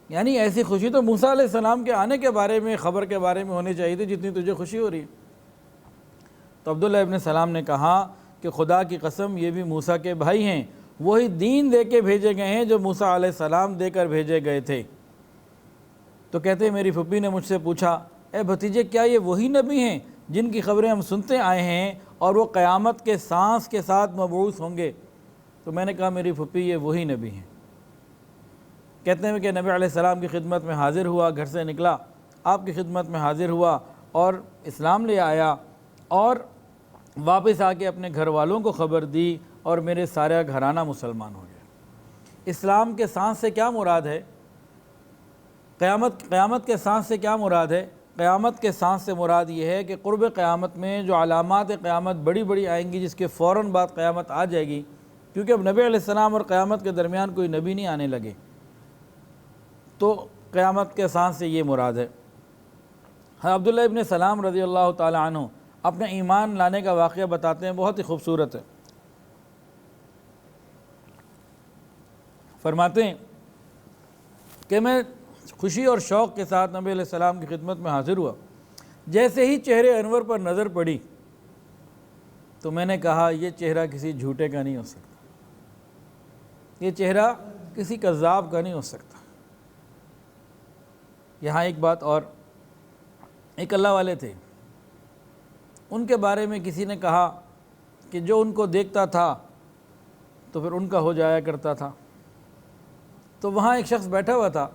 یعنی ایسی خوشی تو موسیٰ علیہ السلام کے آنے کے بارے میں، خبر کے بارے میں ہونی چاہیے تھی جتنی تجھے خوشی ہو رہی ہے. تو عبداللہ ابن سلام نے کہا کہ خدا کی قسم یہ بھی موسیٰ کے بھائی ہیں، وہی دین دے کے بھیجے گئے ہیں جو موسیٰ علیہ السلام دے کر بھیجے گئے تھے. تو کہتے ہیں میری پھوپھی نے مجھ سے پوچھا اے بھتیجے کیا یہ وہی نبی ہیں جن کی خبریں ہم سنتے آئے ہیں اور وہ قیامت کے سانس کے ساتھ مبعوث ہوں گے؟ تو میں نے کہا میری پھوپھی یہ وہی نبی ہیں. کہتے ہیں کہ نبی علیہ السلام کی خدمت میں حاضر ہوا، گھر سے نکلا، آپ کی خدمت میں حاضر ہوا اور اسلام لے آیا، اور واپس آ کے اپنے گھر والوں کو خبر دی، اور میرے سارا گھرانہ مسلمان ہو گیا. اسلام کے سانس سے کیا مراد ہے؟ قیامت کے سانس سے کیا مراد ہے؟ قیامت کے سانس سے مراد یہ ہے کہ قرب قیامت میں جو علامات قیامت بڑی بڑی آئیں گی، جس کے فوراً بعد قیامت آ جائے گی، کیونکہ اب نبی علیہ السلام اور قیامت کے درمیان کوئی نبی نہیں آنے لگے، تو قیامت کے سانس سے یہ مراد ہے. عبداللہ ابن سلام رضی اللہ تعالیٰ عنہ اپنے ایمان لانے کا واقعہ بتاتے ہیں، بہت ہی خوبصورت ہے. فرماتے ہیں کہ میں خوشی اور شوق کے ساتھ نبی علیہ السلام کی خدمت میں حاضر ہوا، جیسے ہی چہرے انور پر نظر پڑی تو میں نے کہا یہ چہرہ کسی جھوٹے کا نہیں ہو سکتا، یہ چہرہ کسی کذاب کا نہیں ہو سکتا. یہاں ایک بات اور، ایک اللہ والے تھے، ان کے بارے میں کسی نے کہا کہ جو ان کو دیکھتا تھا تو پھر ان کا ہو جایا کرتا تھا. تو وہاں ایک شخص بیٹھا ہوا تھا،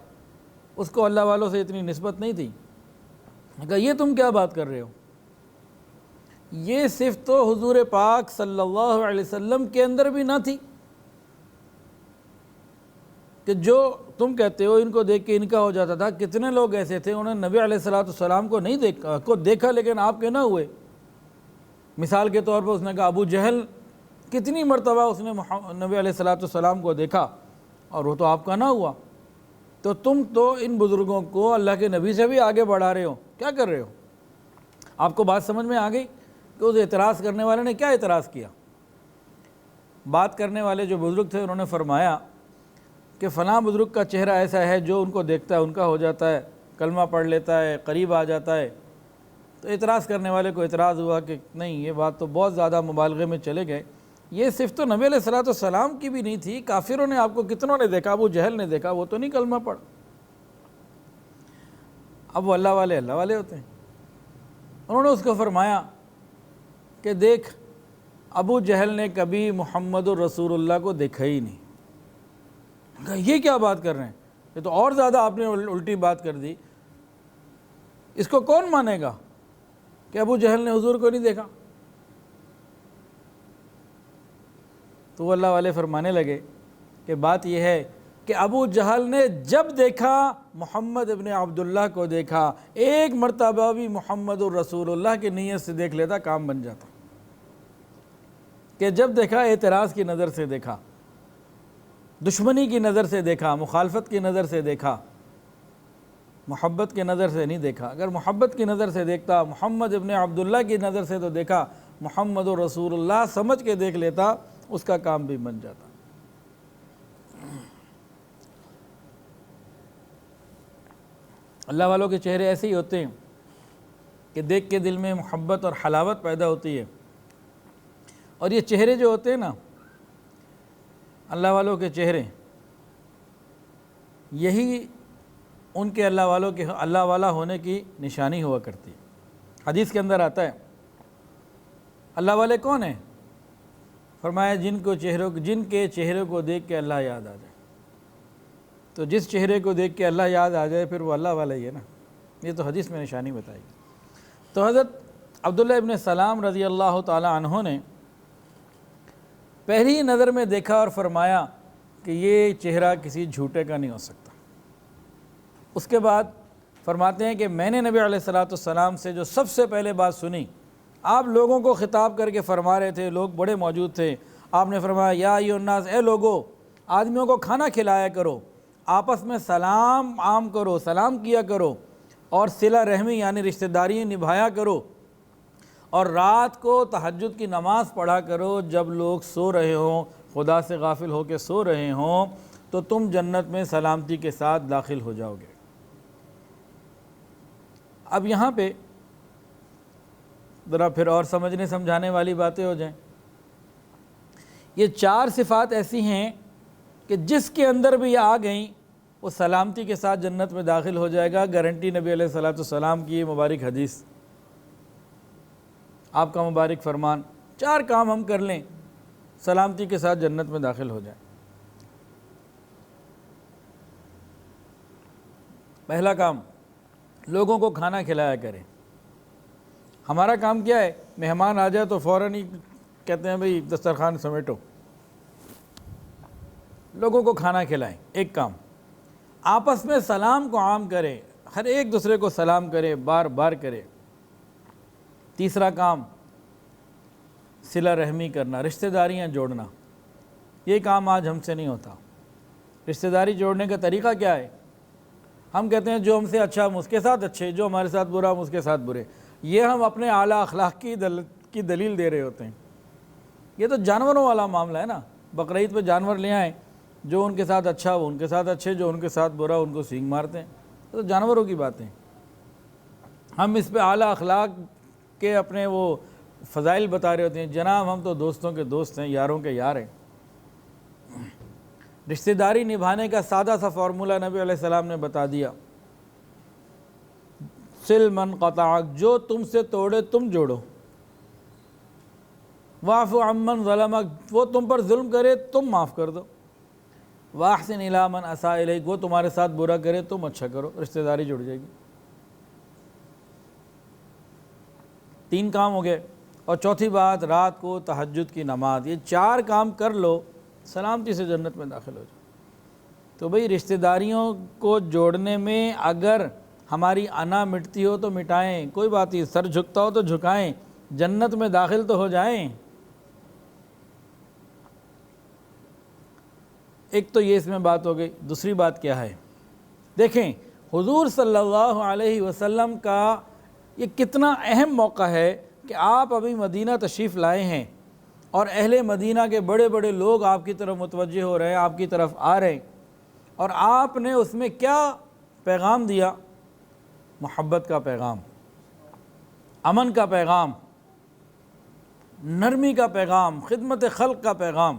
اس کو اللہ والوں سے اتنی نسبت نہیں تھی. کہا یہ تم کیا بات کر رہے ہو؟ یہ صرف تو حضور پاک صلی اللہ علیہ وسلم کے اندر بھی نہ تھی کہ جو تم کہتے ہو ان کو دیکھ کے ان کا ہو جاتا تھا. کتنے لوگ ایسے تھے انہوں نے نبی علیہ السلام کو نہیں دیکھا لیکن آپ کے نہ ہوئے. مثال کے طور پر اس نے کہا ابو جہل کتنی مرتبہ اس نے نبی علیہ السلام کو دیکھا اور وہ تو آپ کا نہ ہوا. تو تم تو ان بزرگوں کو اللہ کے نبی سے بھی آگے بڑھا رہے ہو، کیا کر رہے ہو؟ آپ کو بات سمجھ میں آ گئی کہ اس اعتراض کرنے والے نے کیا اعتراض کیا؟ بات کرنے والے جو بزرگ تھے انہوں نے فرمایا کہ فلاں بزرگ کا چہرہ ایسا ہے جو ان کو دیکھتا ہے ان کا ہو جاتا ہے، کلمہ پڑھ لیتا ہے، قریب آ جاتا ہے۔ تو اعتراض کرنے والے کو اعتراض ہوا کہ نہیں، یہ بات تو بہت زیادہ مبالغے میں چلے گئے، یہ صرف تو نبی علیہ السلام کی بھی نہیں تھی، کافروں نے آپ کو کتنوں نے دیکھا، ابو جہل نے دیکھا، وہ تو نہیں کلمہ پڑھ۔ اب وہ اللہ والے ہوتے ہیں۔ انہوں نے اس کو فرمایا کہ دیکھ، ابو جہل نے کبھی محمد الرسول اللہ کو دیکھا ہی نہیں۔ کہا یہ کیا بات کر رہے ہیں، یہ تو اور زیادہ آپ نے الٹی بات کر دی، اس کو کون مانے گا کہ ابو جہل نے حضور کو نہیں دیکھا؟ تو وہ اللہ والے فرمانے لگے کہ بات یہ ہے کہ ابو جہل نے جب دیکھا محمد ابن عبداللہ کو دیکھا، ایک مرتبہ بھی محمد الرسول اللہ کی نیت سے دیکھ لیتا کام بن جاتا، کہ جب دیکھا اعتراض کی نظر سے دیکھا، دشمنی کی نظر سے دیکھا، مخالفت کی نظر سے دیکھا، محبت کی نظر سے نہیں دیکھا۔ اگر محبت کی نظر سے دیکھتا، محمد ابن عبداللہ کی نظر سے تو دیکھا، محمد الرسول اللہ سمجھ کے دیکھ لیتا، اس کا کام بھی بن جاتا۔ اللہ والوں کے چہرے ایسے ہی ہوتے ہیں کہ دیکھ کے دل میں محبت اور حلاوت پیدا ہوتی ہے۔ اور یہ چہرے جو ہوتے ہیں نا، اللہ والوں کے چہرے، یہی ان کے اللہ والوں کے اللہ والا ہونے کی نشانی ہوا کرتی ہے۔ حدیث کے اندر آتا ہے، اللہ والے کون ہیں؟ فرمایا جن کے چہروں کو دیکھ کے اللہ یاد آ جائے۔ تو جس چہرے کو دیکھ کے اللہ یاد آ جائے پھر وہ اللہ والا ہی ہے نا، یہ تو حدیث میں نشانی بتائی گئی۔ تو حضرت عبداللہ ابن سلام رضی اللہ تعالی عنہ نے پہلی نظر میں دیکھا اور فرمایا کہ یہ چہرہ کسی جھوٹے کا نہیں ہو سکتا۔ اس کے بعد فرماتے ہیں کہ میں نے نبی علیہ السلام سے جو سب سے پہلے بات سنی، آپ لوگوں کو خطاب کر کے فرما رہے تھے، لوگ بڑے موجود تھے، آپ نے فرمایا یا ایھا الناس، اے لوگو، آدمیوں کو کھانا کھلایا کرو، آپس میں سلام عام کرو، سلام کیا کرو، اور صلہ رحمی یعنی رشتہ داری نبھایا کرو، اور رات کو تہجد کی نماز پڑھا کرو جب لوگ سو رہے ہوں، خدا سے غافل ہو کے سو رہے ہوں، تو تم جنت میں سلامتی کے ساتھ داخل ہو جاؤ گے۔ اب یہاں پہ ذرا پھر اور سمجھنے سمجھانے والی باتیں ہو جائیں۔ یہ چار صفات ایسی ہیں کہ جس کے اندر بھی یہ آ گئیں وہ سلامتی کے ساتھ جنت میں داخل ہو جائے گا، گارنٹی نبی علیہ السلام کی یہ مبارک حدیث، آپ کا مبارک فرمان۔ چار کام ہم کر لیں، سلامتی کے ساتھ جنت میں داخل ہو جائیں۔ پہلا کام، لوگوں کو کھانا کھلایا کریں۔ ہمارا کام کیا ہے؟ مہمان آ جائے تو فوراً ہی کہتے ہیں بھئی دسترخوان سمیٹو، لوگوں کو کھانا کھلائیں، ایک کام۔ آپس میں سلام کو عام کریں، ہر ایک دوسرے کو سلام کرے، بار بار کرے۔ تیسرا کام، صلہ رحمی کرنا، رشتہ داریاں جوڑنا۔ یہ کام آج ہم سے نہیں ہوتا۔ رشتہ داری جوڑنے کا طریقہ کیا ہے؟ ہم کہتے ہیں جو ہم سے اچھا ہم اس کے ساتھ اچھے، جو ہمارے ساتھ برا ہم اس کے ساتھ برے۔ یہ ہم اپنے اعلیٰ اخلاق کی دلیل دے رہے ہوتے ہیں۔ یہ تو جانوروں والا معاملہ ہے نا، بقرعید پہ جانور لے آئیں، جو ان کے ساتھ اچھا وہ ان کے ساتھ اچھے، جو ان کے ساتھ برا ان کو سینگ مارتے ہیں۔ یہ تو جانوروں کی باتیں۔ ہم اس پہ اعلیٰ اخلاق کے اپنے وہ فضائل بتا رہے ہوتے ہیں، جناب ہم تو دوستوں کے دوست ہیں، یاروں کے یار ہیں۔ رشتہ داری نبھانے کا سادہ سا فارمولہ نبی علیہ السلام نے بتا دیا، سل من قطعک، جو تم سے توڑے تم جوڑو، واعف عمن ظلمک، وہ تم پر ظلم کرے تم معاف کر دو، واحسن الی من اساء الیک، وہ تمہارے ساتھ برا کرے تم اچھا کرو، رشتہ داری جڑ جائے گی۔ 3 کام ہو گئے۔ اور چوتھی بات، رات کو تہجد کی نماز۔ یہ 4 کام کر لو، سلامتی سے جنت میں داخل ہو جاؤ۔ تو بھئی رشتہ داریوں کو جوڑنے میں اگر ہماری انا مٹتی ہو تو مٹائیں، کوئی بات نہیں، سر جھکتا ہو تو جھکائیں، جنت میں داخل تو ہو جائیں۔ ایک تو یہ اس میں بات ہو گئی۔ دوسری بات کیا ہے؟ دیکھیں حضور صلی اللہ علیہ وسلم کا یہ کتنا اہم موقع ہے کہ آپ ابھی مدینہ تشریف لائے ہیں اور اہل مدینہ کے بڑے بڑے لوگ آپ کی طرف متوجہ ہو رہے ہیں، آپ کی طرف آ رہے ہیں، اور آپ نے اس میں کیا پیغام دیا؟ محبت کا پیغام، امن کا پیغام، نرمی کا پیغام، خدمت خلق کا پیغام،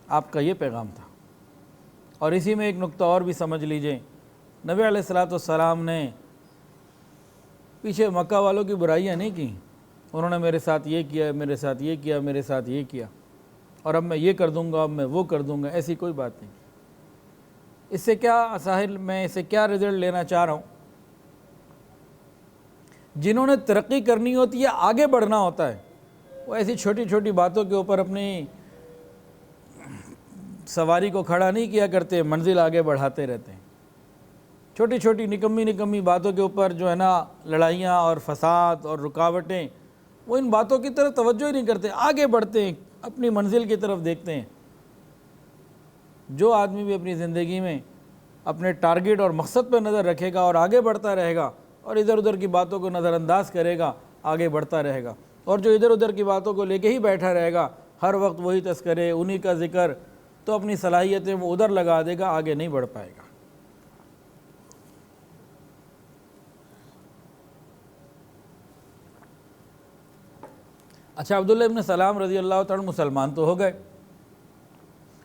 آپ کا یہ پیغام تھا۔ اور اسی میں ایک نقطہ اور بھی سمجھ لیجئے، نبی علیہ الصلاۃ والسلام نے پیچھے مکہ والوں کی برائیاں نہیں کی، انہوں نے میرے ساتھ یہ کیا، میرے ساتھ یہ کیا، میرے ساتھ یہ کیا، اور اب میں یہ کر دوں گا، اب میں وہ کر دوں گا، ایسی کوئی بات نہیں۔ اس سے کیا ساحل، میں اسے کیا رزلٹ لینا چاہ رہا ہوں، جنہوں نے ترقی کرنی ہوتی ہے، آگے بڑھنا ہوتا ہے، وہ ایسی چھوٹی چھوٹی باتوں کے اوپر اپنی سواری کو کھڑا نہیں کیا کرتے، منزل آگے بڑھاتے رہتے ہیں۔ چھوٹی چھوٹی نکمی باتوں کے اوپر جو ہے نا لڑائیاں اور فساد اور رکاوٹیں، وہ ان باتوں کی طرف توجہ ہی نہیں کرتے، آگے بڑھتے ہیں، اپنی منزل کی طرف دیکھتے ہیں۔ جو آدمی بھی اپنی زندگی میں اپنے ٹارگٹ اور مقصد پہ نظر رکھے گا اور آگے بڑھتا رہے گا اور ادھر ادھر کی باتوں کو نظر انداز کرے گا، آگے بڑھتا رہے گا، اور جو ادھر ادھر کی باتوں کو لے کے ہی بیٹھا رہے گا، ہر وقت وہی تذکرے، انہی کا ذکر، تو اپنی صلاحیتیں وہ ادھر لگا دے گا، آگے نہیں بڑھ پائے گا۔ اچھا، عبداللہ ابن سلام رضی اللہ تعالیٰ مسلمان تو ہو گئے،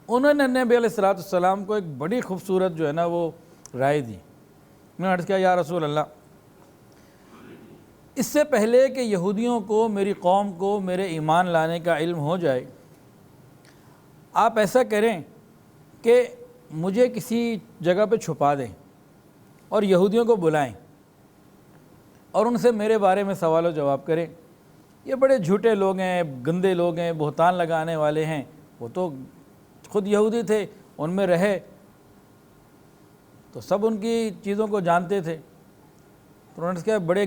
انہوں نے نبی علیہ السلام کو ایک بڑی خوبصورت جو ہے نا وہ رائے دی۔ میں نے عرض کیا، یا رسول اللہ، اس سے پہلے کہ یہودیوں کو، میری قوم کو میرے ایمان لانے کا علم ہو جائے، آپ ایسا کریں کہ مجھے کسی جگہ پہ چھپا دیں اور یہودیوں کو بلائیں اور ان سے میرے بارے میں سوال و جواب کریں۔ یہ بڑے جھوٹے لوگ ہیں، گندے لوگ ہیں، بہتان لگانے والے ہیں، وہ تو خود یہودی تھے، ان میں رہے تو سب ان کی چیزوں کو جانتے تھے، تو انہوں نے کہا بڑے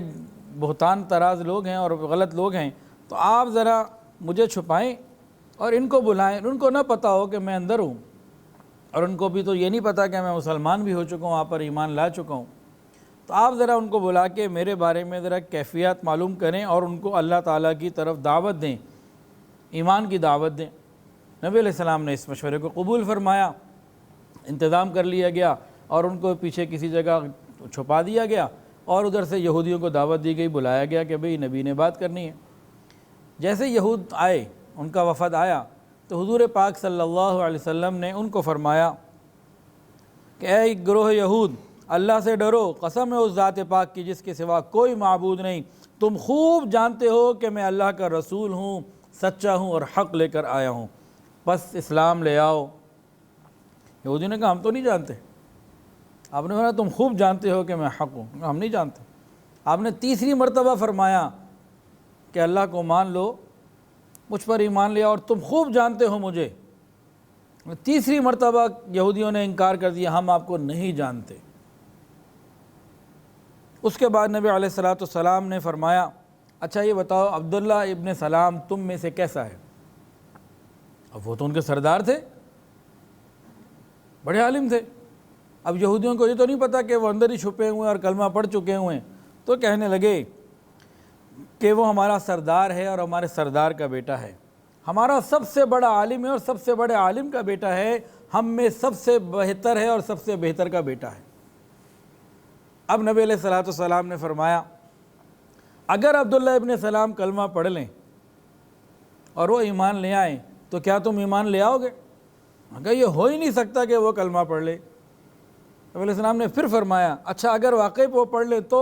بہتان طراز لوگ ہیں اور غلط لوگ ہیں، تو آپ ذرا مجھے چھپائیں اور ان کو بلائیں، ان کو نہ پتہ ہو کہ میں اندر ہوں، اور ان کو بھی تو یہ نہیں پتہ کہ میں مسلمان بھی ہو چکا ہوں، آپ پر ایمان لا چکا ہوں، تو آپ ذرا ان کو بلا کے میرے بارے میں ذرا کیفیات معلوم کریں اور ان کو اللہ تعالیٰ کی طرف دعوت دیں، ایمان کی دعوت دیں۔ نبی علیہ السلام نے اس مشورے کو قبول فرمایا، انتظام کر لیا گیا اور ان کو پیچھے کسی جگہ چھپا دیا گیا، اور ادھر سے یہودیوں کو دعوت دی گئی، بلایا گیا کہ بھئی نبی نے بات کرنی ہے۔ جیسے یہود آئے، ان کا وفد آیا، تو حضور پاک صلی اللہ علیہ وسلم نے ان کو فرمایا کہ اے گروہ یہود، اللہ سے ڈرو، قسم ہے اس ذات پاک کی جس کے سوا کوئی معبود نہیں، تم خوب جانتے ہو کہ میں اللہ کا رسول ہوں، سچا ہوں اور حق لے کر آیا ہوں، بس اسلام لے آؤ۔ یہودی نے کہا ہم تو نہیں جانتے۔ آپ نے فرمایا تم خوب جانتے ہو کہ میں حق ہوں، ہم نہیں جانتے۔ آپ نے تیسری مرتبہ فرمایا کہ اللہ کو مان لو، مجھ پر ایمان لیا، اور تم خوب جانتے ہو مجھے۔ تیسری مرتبہ یہودیوں نے انکار کر دیا، ہم آپ کو نہیں جانتے۔ اس کے بعد نبی علیہ السلام نے فرمایا، اچھا یہ بتاؤ عبداللہ ابن سلام تم میں سے کیسا ہے؟ اب وہ تو ان کے سردار تھے، بڑے عالم تھے۔ اب یہودیوں کو یہ تو نہیں پتا کہ وہ اندر ہی چھپے ہوئے اور کلمہ پڑھ چکے ہوئے ہیں، تو کہنے لگے کہ وہ ہمارا سردار ہے اور ہمارے سردار کا بیٹا ہے، ہمارا سب سے بڑا عالم ہے اور سب سے بڑے عالم کا بیٹا ہے، ہم میں سب سے بہتر ہے اور سب سے بہتر کا بیٹا ہے۔ اب نبی علیہ السلام نے فرمایا، اگر عبداللہ ابن سلام کلمہ پڑھ لیں اور وہ ایمان لے آئیں تو کیا تم ایمان لے آؤ گے؟ اگر یہ ہو ہی نہیں سکتا کہ وہ کلمہ پڑھ لے۔ نبی علیہ السلام نے پھر فرمایا، اچھا اگر واقعی وہ پڑھ لے تو؟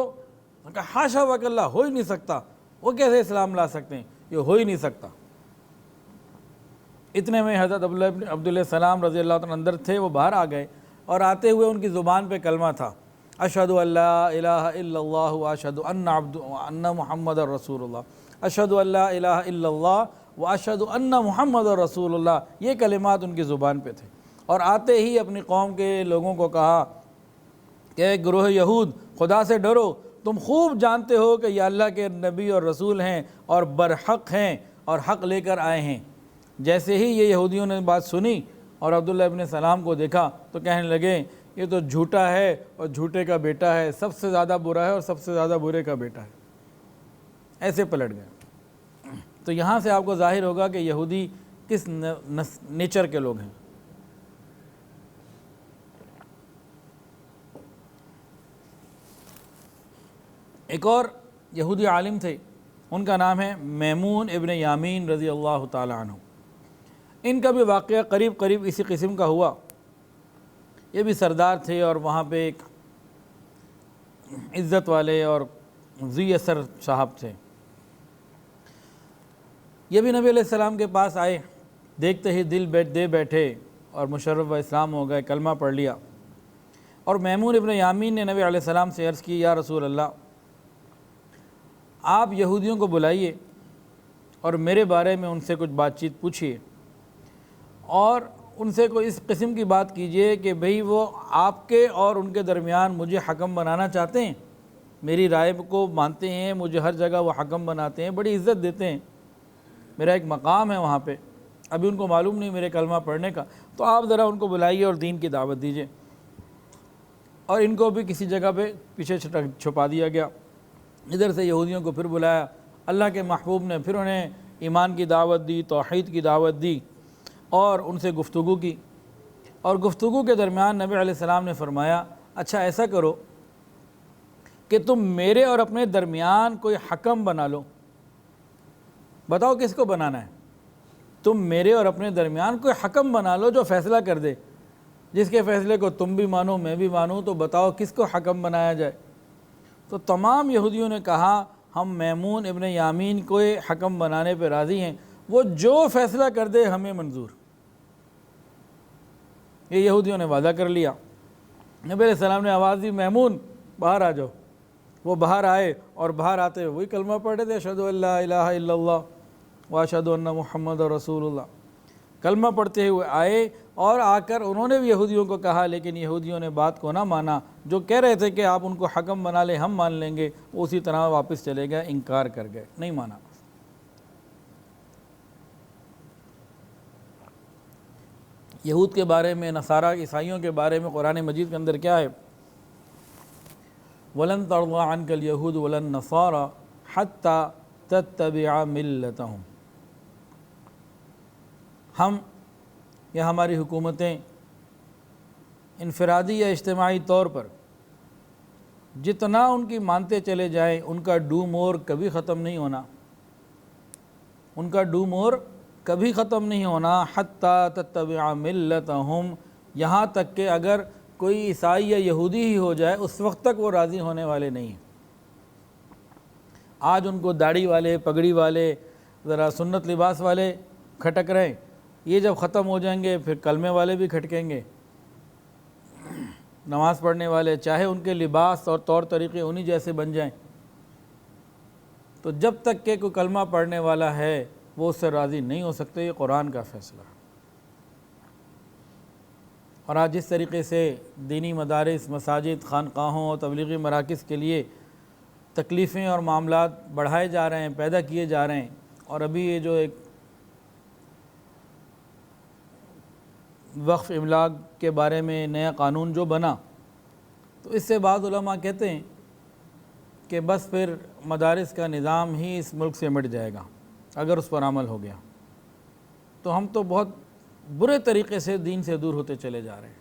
کہا حاشا وکلا، ہو ہی نہیں سکتا، وہ کیسے اسلام لا سکتے ہیں، یہ ہو ہی نہیں سکتا۔ اتنے میں حضرت عبداللہ السلام رضی اللہ عنہ اندر تھے، وہ باہر آ گئے، اور آتے ہوئے ان کی زبان پہ کلمہ تھا، اشہد ان لا الہ الا اللہ واشہد ان محمد رسول اللہ، اشہد ان لا الہ الا اللہ واشہد ان محمد رسول اللہ، یہ کلمات ان کی زبان پہ تھے۔ اور آتے ہی اپنی قوم کے لوگوں کو کہا کہ اے گروہ یہود، خدا سے ڈرو، تم خوب جانتے ہو کہ یہ اللہ کے نبی اور رسول ہیں اور برحق ہیں اور حق لے کر آئے ہیں۔ جیسے ہی یہ یہودیوں نے بات سنی اور عبداللہ ابن سلام کو دیکھا تو کہنے لگے یہ تو جھوٹا ہے اور جھوٹے کا بیٹا ہے، سب سے زیادہ برا ہے اور سب سے زیادہ برے کا بیٹا ہے، ایسے پلٹ گئے۔ تو یہاں سے آپ کو ظاہر ہوگا کہ یہودی کس نیچر کے لوگ ہیں۔ ایک اور یہودی عالم تھے، ان کا نام ہے میمون ابن یامین رضی اللہ تعالی عنہ۔ ان کا بھی واقعہ قریب قریب اسی قسم کا ہوا۔ یہ بھی سردار تھے اور وہاں پہ ایک عزت والے اور ذی اثر صاحب تھے۔ یہ بھی نبی علیہ السلام کے پاس آئے، دیکھتے ہی دل دے بیٹھے اور مشرف و اسلام ہو گئے، کلمہ پڑھ لیا۔ اور میمون ابن یامین نے نبی علیہ السلام سے عرض کی، یا رسول اللہ، آپ یہودیوں کو بلائیے اور میرے بارے میں ان سے کچھ بات چیت پوچھیے اور ان سے کوئی اس قسم کی بات کیجئے کہ بھئی وہ آپ کے اور ان کے درمیان مجھے حکم بنانا چاہتے ہیں، میری رائے کو مانتے ہیں، مجھے ہر جگہ وہ حکم بناتے ہیں، بڑی عزت دیتے ہیں، میرا ایک مقام ہے وہاں پہ، ابھی ان کو معلوم نہیں میرے کلمہ پڑھنے کا، تو آپ ذرا ان کو بلائیے اور دین کی دعوت دیجئے۔ اور ان کو بھی کسی جگہ پہ پیچھے چھپا دیا گیا۔ ادھر سے یہودیوں کو پھر بلایا، اللہ کے محبوب نے پھر انہیں ایمان کی دعوت دی، توحید کی دعوت دی اور ان سے گفتگو کی۔ اور گفتگو کے درمیان نبی علیہ السلام نے فرمایا، اچھا ایسا کرو کہ تم میرے اور اپنے درمیان کوئی حکم بنا لو، بتاؤ کس کو بنانا ہے؟ تم میرے اور اپنے درمیان کوئی حکم بنا لو جو فیصلہ کر دے، جس کے فیصلے کو تم بھی مانو میں بھی مانوں، تو بتاؤ کس کو حکم بنایا جائے؟ تو تمام یہودیوں نے کہا ہم میمون ابن یامین کو حکم بنانے پہ راضی ہیں، وہ جو فیصلہ کر دے ہمیں منظور۔ یہ یہودیوں نے وعدہ کر لیا۔ نبی علیہ السلام نے آواز دی، میمون باہر آ جاؤ۔ وہ باہر آئے اور باہر آتے ہوئے وہی کلمہ پڑھ رہے تھے، اشہد ان لا الہ الا اللہ واشہد ان محمد رسول اللہ، کلمہ پڑھتے ہوئے آئے اور آ کر انہوں نے بھی یہودیوں کو کہا، لیکن یہودیوں نے بات کو نہ مانا۔ جو کہہ رہے تھے کہ آپ ان کو حکم بنا لیں ہم مان لیں گے، وہ اسی طرح واپس چلے گئے، انکار کر گئے، نہیں مانا۔ یہود کے بارے میں، نصارہ عیسائیوں کے بارے میں قرآن مجید کے اندر کیا ہے؟ وَلَن تَرْضَىٰ عَنْكَ الْيَهُودُ وَلَا النَّصَارَىٰ حَتَّىٰ تَتَّبِعَ مِلَّتَهُمْ۔ ہم یا ہماری حکومتیں انفرادی یا اجتماعی طور پر جتنا ان کی مانتے چلے جائیں، ان کا ڈوم اور کبھی ختم نہیں ہونا، ان کا ڈوم اور کبھی ختم نہیں ہونا، حتیٰ تتبع ملتہم، یہاں تک کہ اگر کوئی عیسائی یا یہودی ہی ہو جائے اس وقت تک وہ راضی ہونے والے نہیں ہیں۔ آج ان کو داڑھی والے، پگڑی والے، ذرا سنت لباس والے کھٹک رہے ہیں، یہ جب ختم ہو جائیں گے پھر کلمے والے بھی کھٹکیں گے، نماز پڑھنے والے، چاہے ان کے لباس اور طور طریقے انہی جیسے بن جائیں۔ تو جب تک کہ کوئی کلمہ پڑھنے والا ہے وہ اس سے راضی نہیں ہو سکتے، یہ قرآن کا فیصلہ ہے۔ اور آج جس طریقے سے دینی مدارس، مساجد، خانقاہوں اور تبلیغی مراکز کے لیے تکلیفیں اور معاملات بڑھائے جا رہے ہیں، پیدا کیے جا رہے ہیں، اور ابھی یہ جو ایک وقف املاک کے بارے میں نیا قانون جو بنا، تو اس سے بعض علماء کہتے ہیں کہ بس پھر مدارس کا نظام ہی اس ملک سے مٹ جائے گا اگر اس پر عمل ہو گیا، تو ہم تو بہت برے طریقے سے دین سے دور ہوتے چلے جا رہے ہیں۔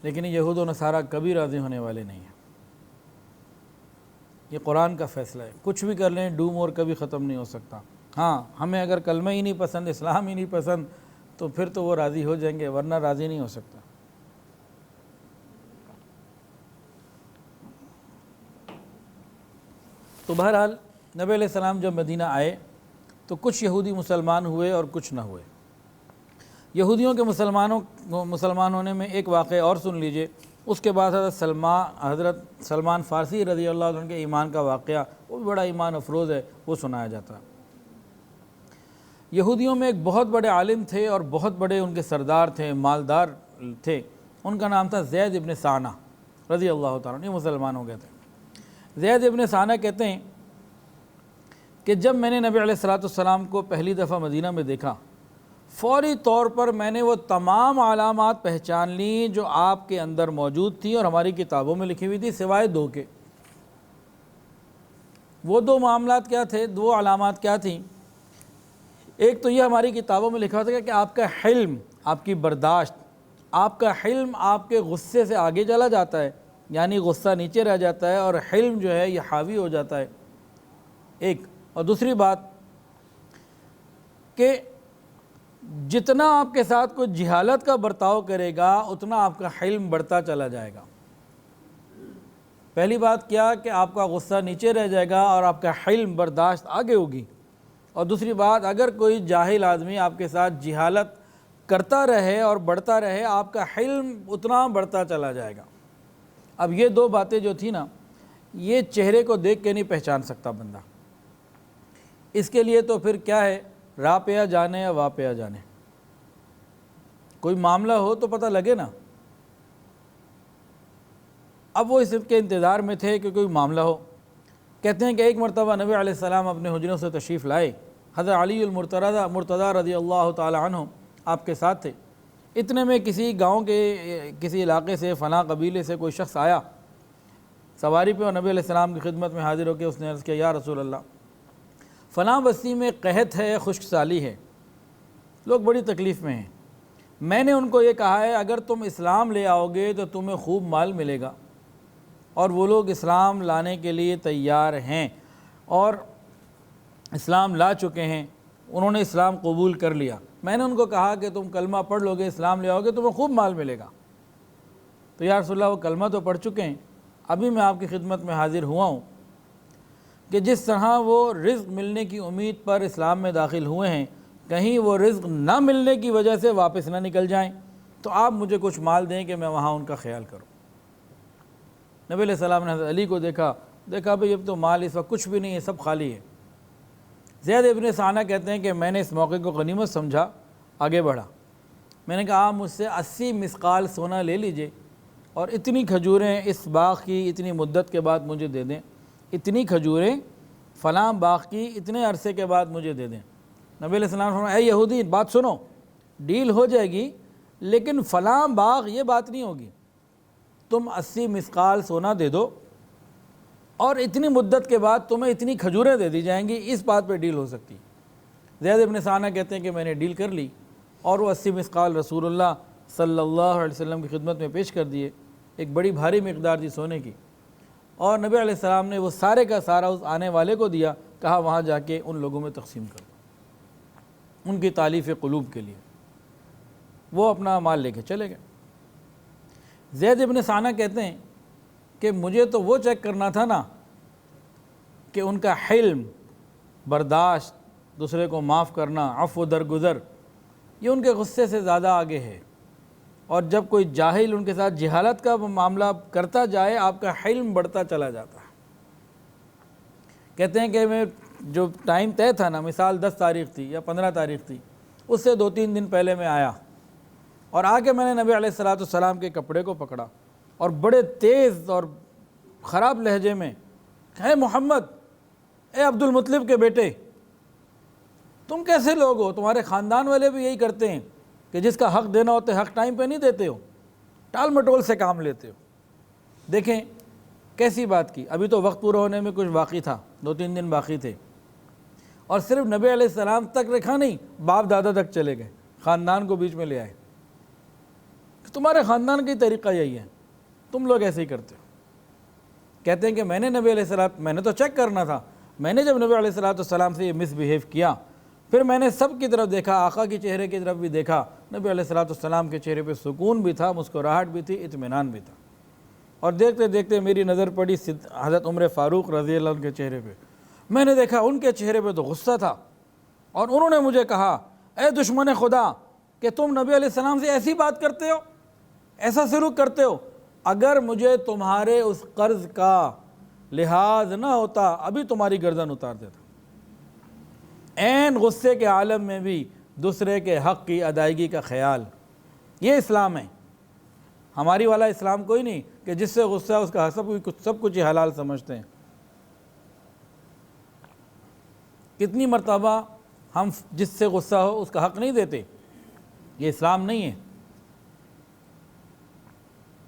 لیکن یہود و نصارہ کبھی راضی ہونے والے نہیں ہیں، یہ قرآن کا فیصلہ ہے، کچھ بھی کر لیں ڈوم اور کبھی ختم نہیں ہو سکتا۔ ہاں ہمیں اگر کلمہ ہی نہیں پسند، اسلام ہی نہیں پسند، تو پھر تو وہ راضی ہو جائیں گے، ورنہ راضی نہیں ہو سکتا۔ تو بہرحال نبی علیہ السلام جب مدینہ آئے تو کچھ یہودی مسلمان ہوئے اور کچھ نہ ہوئے۔ یہودیوں کے مسلمان ہونے میں ایک واقعہ اور سن لیجئے، اس کے بعد حضرت سلمان فارسی رضی اللہ عنہ کے ایمان کا واقعہ، وہ بھی بڑا ایمان افروز ہے، وہ سنایا جاتا ہے۔ یہودیوں میں ایک بہت بڑے عالم تھے اور بہت بڑے ان کے سردار تھے، مالدار تھے، ان کا نام تھا زید ابن ثانہ رضی اللہ تعالیٰ عنہ، یہ مسلمان ہو گئے تھے۔ زید ابن ثانہ کہتے ہیں کہ جب میں نے نبی علیہ السلام کو پہلی دفعہ مدینہ میں دیکھا، فوری طور پر میں نے وہ تمام علامات پہچان لیں جو آپ کے اندر موجود تھیں اور ہماری کتابوں میں لکھی ہوئی تھی، سوائے دو کے۔ وہ دو معاملات کیا تھے، دو علامات کیا تھیں؟ ایک تو یہ ہماری کتابوں میں لکھا تھا کہ آپ کا حلم، آپ کی برداشت، آپ کا حلم آپ کے غصے سے آگے چلا جاتا ہے، یعنی غصہ نیچے رہ جاتا ہے اور حلم جو ہے یہ حاوی ہو جاتا ہے ایک. اور دوسری بات کہ جتنا آپ کے ساتھ کوئی جہالت کا برتاؤ کرے گا اتنا آپ کا حلم بڑھتا چلا جائے گا. پہلی بات کیا کہ آپ کا غصہ نیچے رہ جائے گا اور آپ کا حلم برداشت آگے ہوگی. اور دوسری بات اگر کوئی جاہل آدمی آپ کے ساتھ جہالت کرتا رہے اور بڑھتا رہے آپ کا حلم اتنا بڑھتا چلا جائے گا. اب یہ دو باتیں جو تھی نا یہ چہرے کو دیکھ کے نہیں پہچان سکتا بندہ. اس کے لیے تو پھر کیا ہے راہ پہ جانے یا واہ پہ جانے. کوئی معاملہ ہو تو پتہ لگے نا. اب وہ اس کے انتظار میں تھے کہ کوئی معاملہ ہو. کہتے ہیں کہ ایک مرتبہ نبی علیہ السلام اپنے حجروں سے تشریف لائے. حضرت علی المرتضیٰ رضی اللہ تعالی عنہ آپ کے ساتھ تھے. اتنے میں کسی گاؤں کے کسی علاقے سے فلاں قبیلے سے کوئی شخص آیا سواری پہ اور نبی علیہ السلام کی خدمت میں حاضر ہو کے اس نے عرض کیا یا رسول اللہ فلاں بستی میں قحط ہے خشک سالی ہے لوگ بڑی تکلیف میں ہیں. میں نے ان کو یہ کہا ہے اگر تم اسلام لے آؤ گے تو تمہیں خوب مال ملے گا. اور وہ لوگ اسلام لانے کے لیے تیار ہیں اور اسلام لا چکے ہیں. انہوں نے اسلام قبول کر لیا. میں نے ان کو کہا کہ تم کلمہ پڑھ لو گے اسلام لے آؤ گے تمہیں خوب مال ملے گا. تو یا رسول اللہ وہ کلمہ تو پڑھ چکے ہیں ابھی میں آپ کی خدمت میں حاضر ہوا ہوں کہ جس طرح وہ رزق ملنے کی امید پر اسلام میں داخل ہوئے ہیں کہیں وہ رزق نہ ملنے کی وجہ سے واپس نہ نکل جائیں تو آپ مجھے کچھ مال دیں کہ میں وہاں ان کا خیال کروں. نبی علیہ السلام نے حضرت علی کو دیکھا بھئی اب تو مال اس وقت کچھ بھی نہیں ہے سب خالی ہے. زید ابن ثانہ کہتے ہیں کہ میں نے اس موقع کو غنیمت سمجھا آگے بڑھا. میں نے کہا آپ مجھ سے 80 مثقال سونا لے لیجئے اور اتنی کھجوریں اس باغ کی اتنی مدت کے بعد مجھے دے دیں. اتنی کھجوریں فلاں باغ کی اتنے عرصے کے بعد مجھے دے دیں. نبی علیہ السلام نے فرمایا اے یہودی بات سنو ڈیل ہو جائے گی لیکن فلاں باغ یہ بات نہیں ہوگی. تم 80 مثقال سونا دے دو اور اتنی مدت کے بعد تمہیں اتنی کھجوریں دے دی جائیں گی اس بات پہ ڈیل ہو سکتی. زید ابن ثانہ کہتے ہیں کہ میں نے ڈیل کر لی اور وہ 80 مثقال رسول اللہ صلی اللہ علیہ وسلم کی خدمت میں پیش کر دیے. ایک بڑی بھاری مقدار تھی سونے کی اور نبی علیہ السلام نے وہ سارے کا سارا اس آنے والے کو دیا. کہا وہاں جا کے ان لوگوں میں تقسیم کرو ان کی تالیف قلوب کے لیے. وہ اپنا مال لے کے چلے گئے. زید ابن ثانہ کہتے ہیں کہ مجھے تو وہ چیک کرنا تھا نا کہ ان کا حلم برداشت دوسرے کو معاف کرنا عفو درگزر یہ ان کے غصے سے زیادہ آگے ہے. اور جب کوئی جاہل ان کے ساتھ جہالت کا معاملہ کرتا جائے آپ کا حلم بڑھتا چلا جاتا ہے. کہتے ہیں کہ میں جو ٹائم طے تھا نا مثال 10 تاریخ تھی یا 15 تاریخ تھی اس سے 2-3 دن پہلے میں آیا اور آ کے میں نے نبی علیہ السلام کے کپڑے کو پکڑا اور بڑے تیز اور خراب لہجے میں اے محمد اے عبد المطلب کے بیٹے تم کیسے لوگ ہو تمہارے خاندان والے بھی یہی کرتے ہیں کہ جس کا حق دینا ہوتا ہے حق ٹائم پہ نہیں دیتے ہو ٹال مٹول سے کام لیتے ہو. دیکھیں کیسی بات کی. ابھی تو وقت پورا ہونے میں کچھ باقی تھا 2-3 دن باقی تھے اور صرف نبی علیہ السلام تک رکھا نہیں باپ دادا تک چلے گئے خاندان کو بیچ میں لے آئے. تمہارے خاندان کا طریقہ یہی ہے تم لوگ ایسے ہی کرتے ہو. کہتے ہیں کہ میں نے نبی علیہ السلام میں نے تو چیک کرنا تھا. میں نے جب نبی علیہ السلام سے یہ مس بیہیو کیا پھر میں نے سب کی طرف دیکھا آقا کے چہرے کی طرف بھی دیکھا. نبی علیہ السلام کے چہرے پہ سکون بھی تھا مسکراہٹ بھی تھی اطمینان بھی تھا. اور دیکھتے دیکھتے میری نظر پڑی حضرت عمر فاروق رضی اللہ عنہ کے چہرے پہ. میں نے دیکھا ان کے چہرے پہ تو غصہ تھا اور انہوں نے مجھے کہا اے دشمن خدا کہ تم نبی علیہ السلام سے ایسی بات کرتے ہو ایسا سلوک کرتے ہو. اگر مجھے تمہارے اس قرض کا لحاظ نہ ہوتا ابھی تمہاری گردن اتار دیتا. عین غصے کے عالم میں بھی دوسرے کے حق کی ادائیگی کا خیال یہ اسلام ہے. ہماری والا اسلام کوئی نہیں کہ جس سے غصہ ہے اس کا سب کچھ ہی حلال سمجھتے ہیں. کتنی مرتبہ ہم جس سے غصہ ہو اس کا حق نہیں دیتے. یہ اسلام نہیں ہے.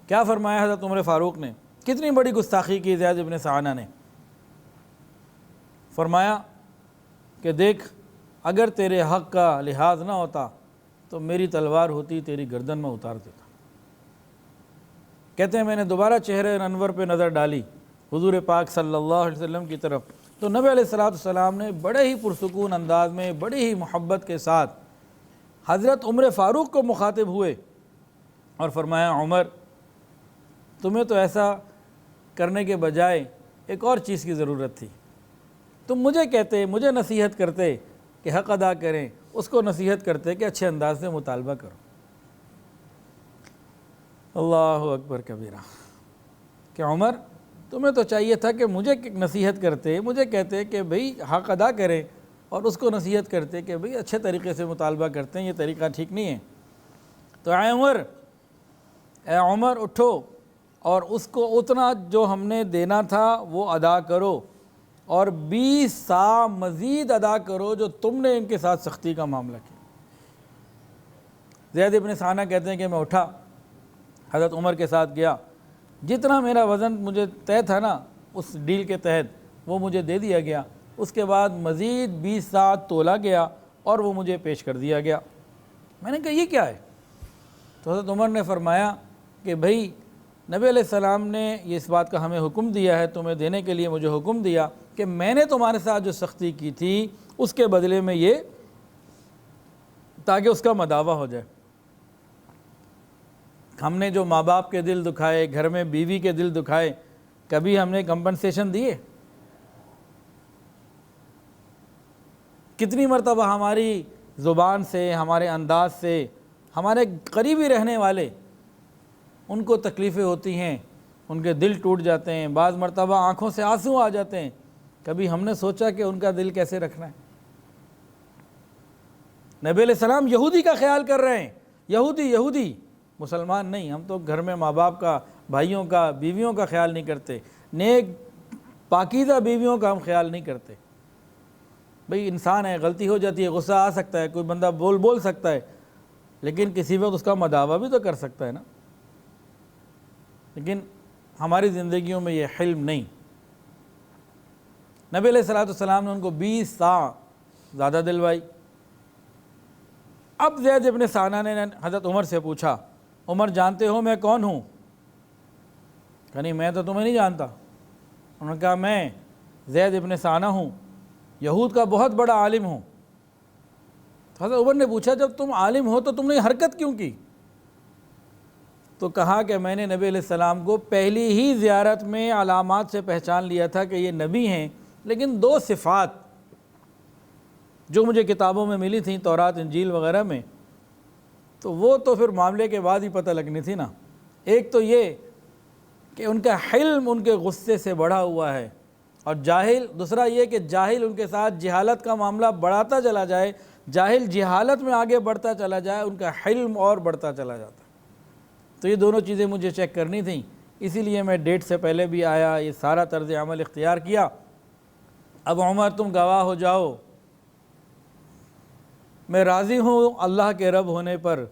کیا فرمایا حضرت عمر فاروق نے کتنی بڑی گستاخی کی زید ابن ثانہ نے. فرمایا کہ دیکھ اگر تیرے حق کا لحاظ نہ ہوتا تو میری تلوار ہوتی تیری گردن میں اتار دیتا. کہتے ہیں میں نے دوبارہ چہرے انور پہ نظر ڈالی حضور پاک صلی اللہ علیہ وسلم کی طرف، تو نبی علیہ السلام نے بڑے ہی پرسکون انداز میں، بڑی ہی محبت کے ساتھ حضرت عمر فاروق کو مخاطب ہوئے اور فرمایا عمر، تمہیں تو ایسا کرنے کے بجائے ایک اور چیز کی ضرورت تھی، تم مجھے کہتے، مجھے نصیحت کرتے کہ حق ادا کریں، اس کو نصیحت کرتے کہ اچھے انداز سے مطالبہ کرو۔ اللہ اکبر کبیرہ، کہ عمر تمہیں تو چاہیے تھا کہ مجھے نصیحت کرتے، مجھے کہتے کہ بھئی حق ادا کریں، اور اس کو نصیحت کرتے کہ بھئی اچھے طریقے سے مطالبہ کرتے ہیں، یہ طریقہ ٹھیک نہیں ہے۔ تو اے عمر اٹھو اور اس کو اتنا جو ہم نے دینا تھا وہ ادا کرو، اور 20 سا مزید ادا کرو جو تم نے ان کے ساتھ سختی کا معاملہ کیا۔ زید ابن ثانہ کہتے ہیں کہ میں اٹھا، حضرت عمر کے ساتھ گیا، جتنا میرا وزن مجھے طے تھا نا اس ڈیل کے تحت وہ مجھے دے دیا گیا، اس کے بعد مزید 20 سا تولا گیا اور وہ مجھے پیش کر دیا گیا۔ میں نے کہا یہ کیا ہے؟ تو حضرت عمر نے فرمایا کہ بھئی نبی علیہ السلام نے یہ اس بات کا ہمیں حکم دیا ہے، تمہیں دینے کے لیے مجھے حکم دیا کہ میں نے تمہارے ساتھ جو سختی کی تھی اس کے بدلے میں یہ، تاکہ اس کا مداوع ہو جائے۔ ہم نے جو ماں باپ کے دل دکھائے، گھر میں بیوی کے دل دکھائے، کبھی ہم نے کمپنسیشن دیے؟ کتنی مرتبہ ہماری زبان سے، ہمارے انداز سے ہمارے قریبی رہنے والے، ان کو تکلیفیں ہوتی ہیں، ان کے دل ٹوٹ جاتے ہیں، بعض مرتبہ آنکھوں سے آنسو آ جاتے ہیں، کبھی ہم نے سوچا کہ ان کا دل کیسے رکھنا ہے؟ نبی علیہ السلام یہودی کا خیال کر رہے ہیں، یہودی مسلمان نہیں۔ ہم تو گھر میں ماں باپ کا، بھائیوں کا، بیویوں کا خیال نہیں کرتے، نیک پاکیزہ بیویوں کا ہم خیال نہیں کرتے۔ بھئی انسان ہے، غلطی ہو جاتی ہے، غصہ آ سکتا ہے، کوئی بندہ بول سکتا ہے، لیکن کسی وقت اس کا مداوع بھی تو کر سکتا ہے نا۔ لیکن ہماری زندگیوں میں یہ حلم نہیں۔ نبی علیہ السلام نے ان کو 20 سا زیادہ دلوائی۔ اب زید ابن ثانہ نے حضرت عمر سے پوچھا، عمر جانتے ہو میں کون ہوں؟ کہ نہیں میں تو تمہیں نہیں جانتا۔ انہوں نے کہا میں زید ابن ثانہ ہوں، یہود کا بہت بڑا عالم ہوں۔ تو حضرت عمر نے پوچھا جب تم عالم ہو تو تم نے حرکت کیوں کی؟ تو کہا کہ میں نے نبی علیہ السلام کو پہلی ہی زیارت میں علامات سے پہچان لیا تھا کہ یہ نبی ہیں، لیکن 2 صفات جو مجھے کتابوں میں ملی تھیں، تورات انجیل وغیرہ میں، تو وہ تو پھر معاملے کے بعد ہی پتہ لگنی تھی نا۔ ایک تو یہ کہ ان کا حلم ان کے غصے سے بڑھا ہوا ہے، اور دوسرا یہ کہ جاہل ان کے ساتھ جہالت کا معاملہ بڑھاتا چلا جائے، جاہل جہالت میں آگے بڑھتا چلا جائے، ان کا حلم اور بڑھتا چلا جاتا۔ تو یہ دونوں چیزیں مجھے چیک کرنی تھیں، اسی لیے میں ڈیٹ سے پہلے بھی آیا، یہ سارا طرز عمل اختیار کیا۔ اب عمر تم گواہ ہو جاؤ، میں راضی ہوں اللہ کے رب ہونے پر،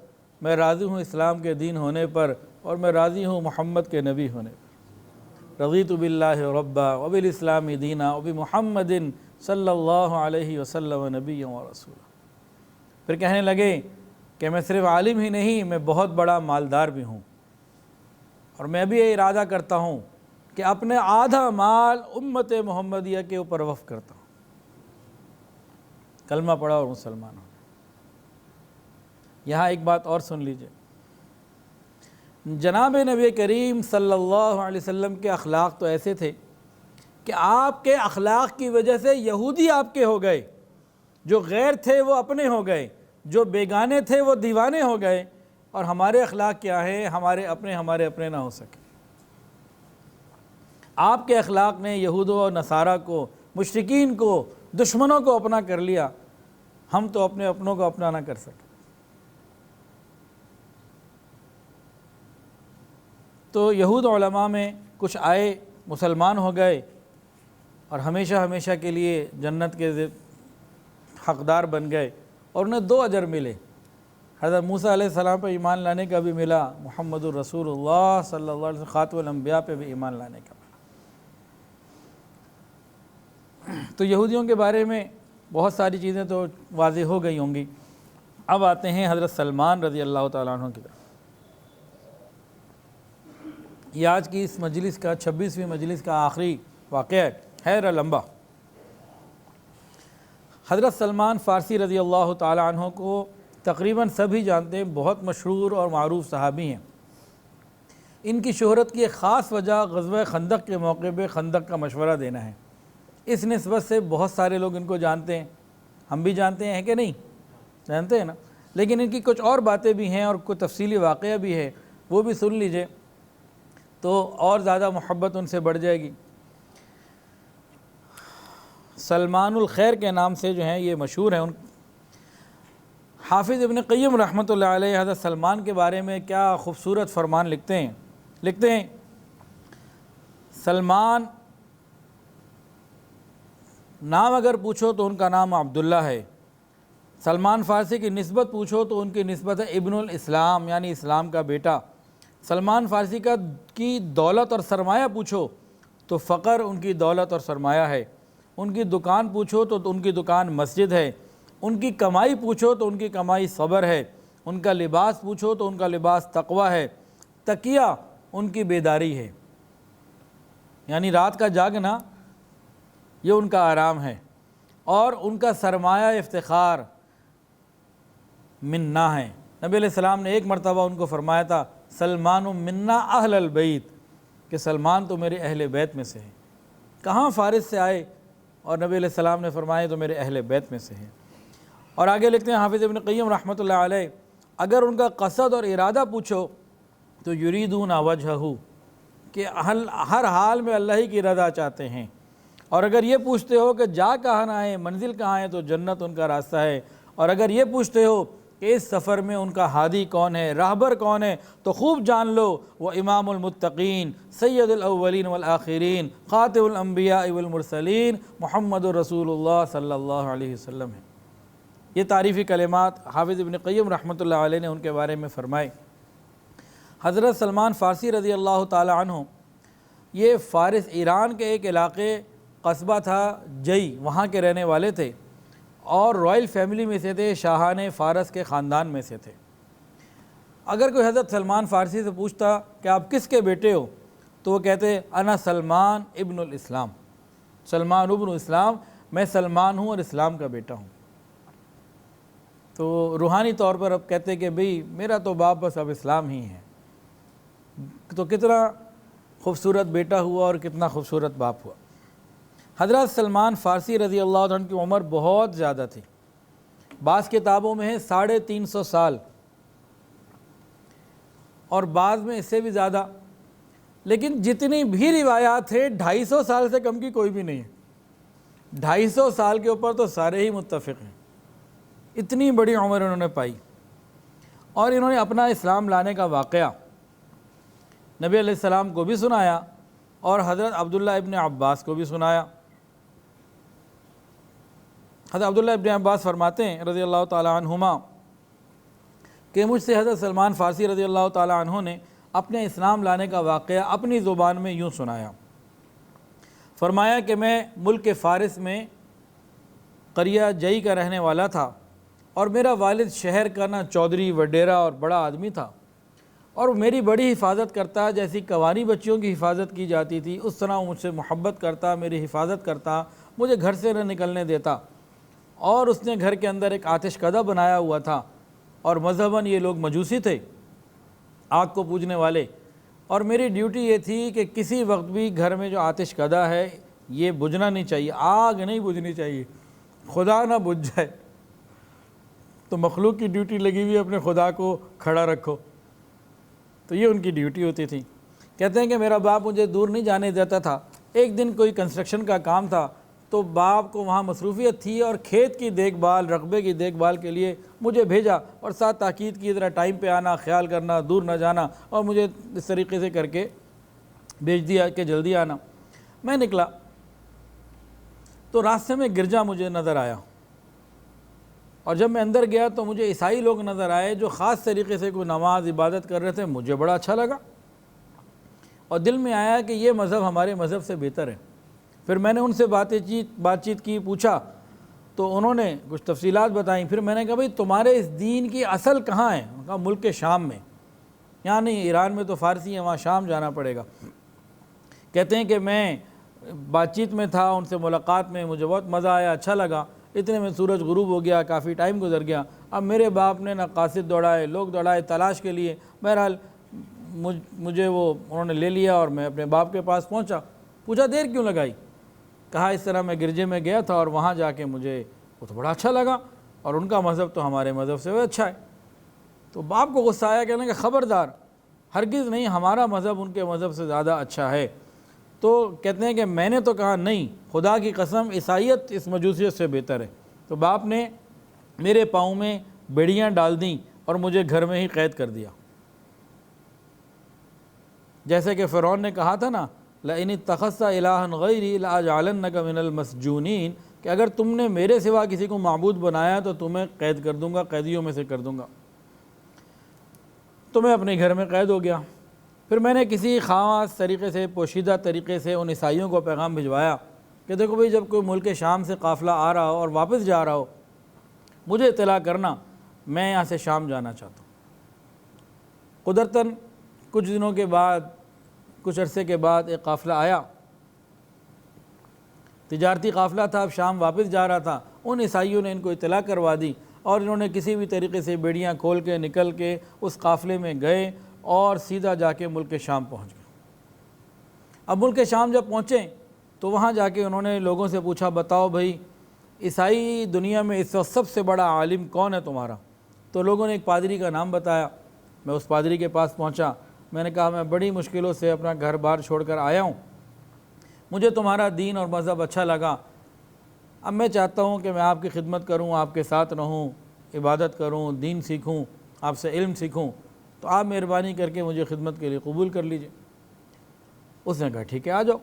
میں راضی ہوں اسلام کے دین ہونے پر، اور میں راضی ہوں محمد کے نبی ہونے پر۔ رضیت باللہ ربا وبالاسلام دینا وبمحمد صلی اللہ علیہ وسلم نبی و رسول۔ پھر کہنے لگے کہ میں صرف عالم ہی نہیں، میں بہت بڑا مالدار بھی ہوں، اور میں بھی یہ ارادہ کرتا ہوں کہ اپنے آدھا مال امت محمدیہ کے اوپر وقف کرتا ہوں۔ کلمہ پڑھا اور مسلمان ہوں۔ یہاں ایک بات اور سن لیجئے، جناب نبی کریم صلی اللہ علیہ وسلم کے اخلاق تو ایسے تھے کہ آپ کے اخلاق کی وجہ سے یہودی آپ کے ہو گئے، جو غیر تھے وہ اپنے ہو گئے، جو بیگانے تھے وہ دیوانے ہو گئے، اور ہمارے اخلاق کیا ہے؟ ہمارے اپنے نہ ہو سکے۔ آپ کے اخلاق نے یہود و نصارہ کو، مشرکین کو، دشمنوں کو اپنا کر لیا، ہم تو اپنے اپنوں کو اپنا نہ کر سکے۔ تو یہود علماء میں کچھ آئے، مسلمان ہو گئے، اور ہمیشہ کے لیے جنت کے حقدار بن گئے، اور انہیں 2 اجر ملے۔ حضرت موسیٰ علیہ السلام پہ ایمان لانے کا بھی ملا، محمد الرسول اللہ صلی اللہ علیہ وسلم خاتم الانبیاء پہ بھی ایمان لانے کا ملا۔ تو یہودیوں کے بارے میں بہت ساری چیزیں تو واضح ہو گئی ہوں گی۔ اب آتے ہیں حضرت سلمان رضی اللہ تعالیٰ عنہ کی طرف۔ یہ آج کی اس مجلس کا 26ویں مجلس کا آخری واقعہ ہے لمبا۔ حضرت سلمان فارسی رضی اللہ تعالی عنہ کو تقریباً سبھی جانتے ہیں، بہت مشہور اور معروف صحابی ہیں۔ ان کی شہرت کی ایک خاص وجہ غزوہ خندق کے موقع پہ خندق کا مشورہ دینا ہے۔ اس نسبت سے بہت سارے لوگ ان کو جانتے ہیں، ہم بھی جانتے ہیں کہ نہیں جانتے ہیں نا، لیکن ان کی کچھ اور باتیں بھی ہیں اور کوئی تفصیلی واقعہ بھی ہے، وہ بھی سن لیجئے تو اور زیادہ محبت ان سے بڑھ جائے گی۔ سلمان الخیر کے نام سے جو ہیں یہ مشہور ہیں۔ حافظ ابن قیم رحمۃ اللہ علیہ حضرت سلمان کے بارے میں کیا خوبصورت فرمان لکھتے ہیں سلمان نام اگر پوچھو تو ان کا نام عبداللہ ہے۔ سلمان فارسی کی نسبت پوچھو تو ان کی نسبت ہے ابن الاسلام، یعنی اسلام کا بیٹا۔ سلمان فارسی کی دولت اور سرمایہ پوچھو تو فقر ان کی دولت اور سرمایہ ہے۔ ان کی دکان پوچھو تو ان کی دکان مسجد ہے۔ ان کی کمائی پوچھو تو ان کی کمائی صبر ہے۔ ان کا لباس پوچھو تو ان کا لباس تقوی ہے۔ تکیہ ان کی بیداری ہے، یعنی رات کا جاگنا یہ ان کا آرام ہے۔ اور ان کا سرمایہ افتخار منا ہے۔ نبی علیہ السلام نے ایک مرتبہ ان کو فرمایا تھا سلمان منا اہل البیت، کہ سلمان تو میرے اہل بیت میں سے ہے۔ کہاں فارس سے آئے اور نبی علیہ السلام نے فرمایا تو میرے اہل بیت میں سے ہے۔ اور آگے لکھتے ہیں حافظ ابن قیم رحمۃ اللہ علیہ، اگر ان کا قصد اور ارادہ پوچھو تو یریدون وجہہ، کہ ہر حال میں اللہ ہی کی رضا چاہتے ہیں۔ اور اگر یہ پوچھتے ہو کہ جا کہاں ہے، منزل کہاں ہے، تو جنت ان کا راستہ ہے۔ اور اگر یہ پوچھتے ہو کہ اس سفر میں ان کا ہادی کون ہے، راہبر کون ہے، تو خوب جان لو وہ امام المتقین سید الاولین والآخرین خاتم الانبیاء والمرسلین محمد رسول اللہ صلی اللہ علیہ وسلم ہے۔ یہ تعریفی کلمات حافظ ابن قیم رحمۃ اللہ علیہ نے ان کے بارے میں فرمائے۔ حضرت سلمان فارسی رضی اللہ تعالی عنہ یہ فارس ایران کے ایک علاقے قصبہ تھا جئی، وہاں کے رہنے والے تھے اور رائل فیملی میں سے تھے، شاہان فارس کے خاندان میں سے تھے۔ اگر کوئی حضرت سلمان فارسی سے پوچھتا کہ آپ کس کے بیٹے ہو تو وہ کہتے انا سلمان ابن الاسلام، سلمان ابن الاسلام، میں سلمان ہوں اور اسلام کا بیٹا ہوں۔ تو روحانی طور پر اب کہتے کہ بھئی میرا تو باپ بس اب اسلام ہی ہے۔ تو کتنا خوبصورت بیٹا ہوا اور کتنا خوبصورت باپ ہوا۔ حضرت سلمان فارسی رضی اللہ عنہ کی عمر بہت زیادہ تھی، بعض کتابوں میں ہے 350 سال اور بعض میں اس سے بھی زیادہ، لیکن جتنی بھی روایات ہیں 250 سال سے کم کی کوئی بھی نہیں ہے۔ 250 سال کے اوپر تو سارے ہی متفق ہیں، اتنی بڑی عمر انہوں نے پائی۔ اور انہوں نے اپنا اسلام لانے کا واقعہ نبی علیہ السلام کو بھی سنایا اور حضرت عبداللہ ابن عباس کو بھی سنایا۔ حضرت عبداللہ ابن عباس فرماتے ہیں رضی اللہ تعالیٰ عنہما کہ مجھ سے حضرت سلمان فارسی رضی اللہ تعالیٰ عنہ نے اپنے اسلام لانے کا واقعہ اپنی زبان میں یوں سنایا۔ فرمایا کہ میں ملک فارس میں قریہ جئی کا رہنے والا تھا اور میرا والد شہر کا نا چودھری وڈیرا اور بڑا آدمی تھا، اور میری بڑی حفاظت کرتا، جیسی کواری بچیوں کی حفاظت کی جاتی تھی اس طرح وہ مجھ سے محبت کرتا، میری حفاظت کرتا، مجھے گھر سے نہ نکلنے دیتا۔ اور اس نے گھر کے اندر ایک آتش کدہ بنایا ہوا تھا، اور مذہباً یہ لوگ مجوسی تھے، آگ کو پوجنے والے، اور میری ڈیوٹی یہ تھی کہ کسی وقت بھی گھر میں جو آتش کدہ ہے یہ بجھنا نہیں چاہیے، آگ نہیں بجھنی چاہیے، خدا نہ بجھ جائے۔ تو مخلوق کی ڈیوٹی لگی ہوئی اپنے خدا کو کھڑا رکھو، تو یہ ان کی ڈیوٹی ہوتی تھی۔ کہتے ہیں کہ میرا باپ مجھے دور نہیں جانے دیتا تھا۔ ایک دن کوئی کنسٹرکشن کا کام تھا تو باپ کو وہاں مصروفیت تھی اور کھیت کی دیکھ بھال، رقبے کی دیکھ بھال کے لیے مجھے بھیجا، اور ساتھ تاکید کی ذرا ٹائم پہ آنا، خیال کرنا، دور نہ جانا، اور مجھے اس طریقے سے کر کے بھیج دیا کہ جلدی آنا۔ میں نکلا تو راستے میں گرجا مجھے نظر آیا، اور جب میں اندر گیا تو مجھے عیسائی لوگ نظر آئے جو خاص طریقے سے کوئی نماز عبادت کر رہے تھے۔ مجھے بڑا اچھا لگا اور دل میں آیا کہ یہ مذہب ہمارے مذہب سے بہتر ہے۔ پھر میں نے ان سے بات چیت کی، پوچھا تو انہوں نے کچھ تفصیلات بتائیں۔ پھر میں نے کہا بھئی تمہارے اس دین کی اصل کہاں ہے؟ انہوں نے کہا ملک شام میں۔ یہاں نہیں، ایران میں تو فارسی ہے، وہاں شام جانا پڑے گا۔ کہتے ہیں کہ میں بات چیت میں تھا، ان سے ملاقات میں مجھے بہت مزہ آیا، اچھا لگا، اتنے میں سورج غروب ہو گیا، کافی ٹائم گزر گیا۔ اب میرے باپ نے نہ قاصد دوڑائے، لوگ دوڑائے تلاش کے لیے، بہرحال مجھے وہ انہوں نے لے لیا اور میں اپنے باپ کے پاس پہنچا۔ پوچھا دیر کیوں لگائی؟ کہا اس طرح میں گرجے میں گیا تھا اور وہاں جا کے مجھے وہ تو بڑا اچھا لگا، اور ان کا مذہب تو ہمارے مذہب سے وہ اچھا ہے۔ تو باپ کو غصہ آیا، کہنے کہ خبردار، ہرگز نہیں، ہمارا مذہب ان کے مذہب سے زیادہ اچھا ہے۔ تو کہتے ہیں کہ میں نے تو کہا نہیں، خدا کی قسم عیسائیت اس مجوسیت سے بہتر ہے۔ تو باپ نے میرے پاؤں میں بیڑیاں ڈال دیں اور مجھے گھر میں ہی قید کر دیا۔ جیسے کہ فرعون نے کہا تھا نا، لَإِنِ اتَّخَذْتَ إِلَٰهًا غَيْرِي لَأَجْعَلَنَّكَ مِنَ الْمَسْجُونِينَ، کہ اگر تم نے میرے سوا کسی کو معبود بنایا تو تمہیں قید کر دوں گا، قیدیوں میں سے کر دوں گا۔ تو میں اپنے گھر میں قید ہو گیا۔ پھر میں نے کسی خاص طریقے سے، پوشیدہ طریقے سے ان عیسائیوں کو پیغام بھجوایا کہ دیکھو بھئی، جب کوئی ملک شام سے قافلہ آ رہا ہو اور واپس جا رہا ہو، مجھے اطلاع کرنا، میں یہاں سے شام جانا چاہتا ہوں۔ قدرتاً کچھ دنوں کے بعد، کچھ عرصے کے بعد ایک قافلہ آیا، تجارتی قافلہ تھا، اب شام واپس جا رہا تھا۔ ان عیسائیوں نے ان کو اطلاع کروا دی اور انہوں نے کسی بھی طریقے سے بیڑیاں کھول کے نکل کے اس قافلے میں گئے اور سیدھا جا کے ملک شام پہنچ گئے۔ اب ملک شام جب پہنچے تو وہاں جا کے انہوں نے لوگوں سے پوچھا، بتاؤ بھائی عیسائی دنیا میں اس وقت سب سے بڑا عالم کون ہے تمہارا؟ تو لوگوں نے ایک پادری کا نام بتایا۔ میں اس پادری کے پاس پہنچا، میں نے کہا میں بڑی مشکلوں سے اپنا گھر بار چھوڑ کر آیا ہوں، مجھے تمہارا دین اور مذہب اچھا لگا، اب میں چاہتا ہوں کہ میں آپ کی خدمت کروں، آپ کے ساتھ رہوں، عبادت کروں، دین سیکھوں، آپ سے علم سیکھوں، تو آپ مہربانی کر کے مجھے خدمت کے لیے قبول کر لیجئے۔ اس نے کہا ٹھیک ہے، آ جاؤ۔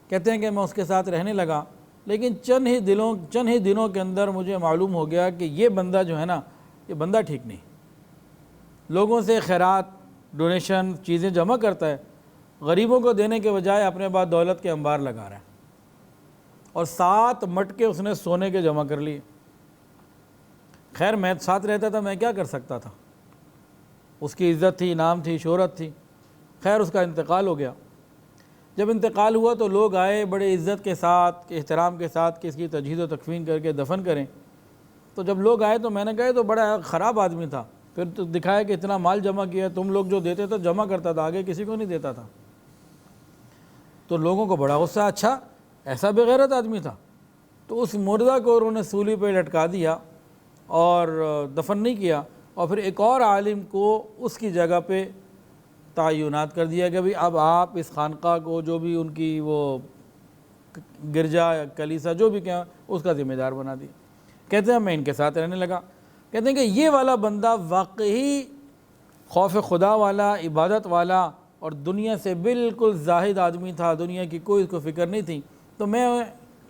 کہتے ہیں کہ میں اس کے ساتھ رہنے لگا، لیکن چند ہی دنوں کے اندر مجھے معلوم ہو گیا کہ یہ بندہ جو ہے نا، یہ بندہ ٹھیک نہیں، لوگوں سے خیرات، ڈونیشن، چیزیں جمع کرتا ہے، غریبوں کو دینے کے بجائے اپنے بعد دولت کے انبار لگا رہا ہے، اور 7 مٹکے اس نے سونے کے جمع کر لیے۔ خیر میں ساتھ رہتا تھا، میں کیا کر سکتا تھا، اس کی عزت تھی، نام تھی، شہرت تھی۔ خیر اس کا انتقال ہو گیا۔ جب انتقال ہوا تو لوگ آئے بڑے عزت کے ساتھ، احترام کے ساتھ کہ اس کی تجہیز و تکفین کر کے دفن کریں۔ تو جب لوگ آئے تو میں نے کہا یہ تو بڑا خراب آدمی تھا، پھر تو دکھایا کہ اتنا مال جمع کیا، تم لوگ جو دیتے تو جمع کرتا تھا، آگے کسی کو نہیں دیتا تھا۔ تو لوگوں کو بڑا غصہ، اچھا ایسا بے غیرت آدمی تھا؟ تو اس مردہ کو انہوں نے سولی پہ لٹکا دیا اور دفن نہیں کیا، اور پھر ایک اور عالم کو اس کی جگہ پہ تعینات کر دیا کہ بھئی اب آپ اس خانقاہ کو، جو بھی ان کی وہ گرجا کلیسا جو بھی کیا، اس کا ذمہ دار بنا دیا۔ کہتے ہیں میں ان کے ساتھ رہنے لگا۔ کہتے ہیں کہ یہ والا بندہ واقعی خوف خدا والا، عبادت والا اور دنیا سے بالکل زاہد آدمی تھا، دنیا کی کوئی اس کو فکر نہیں تھی۔ تو میں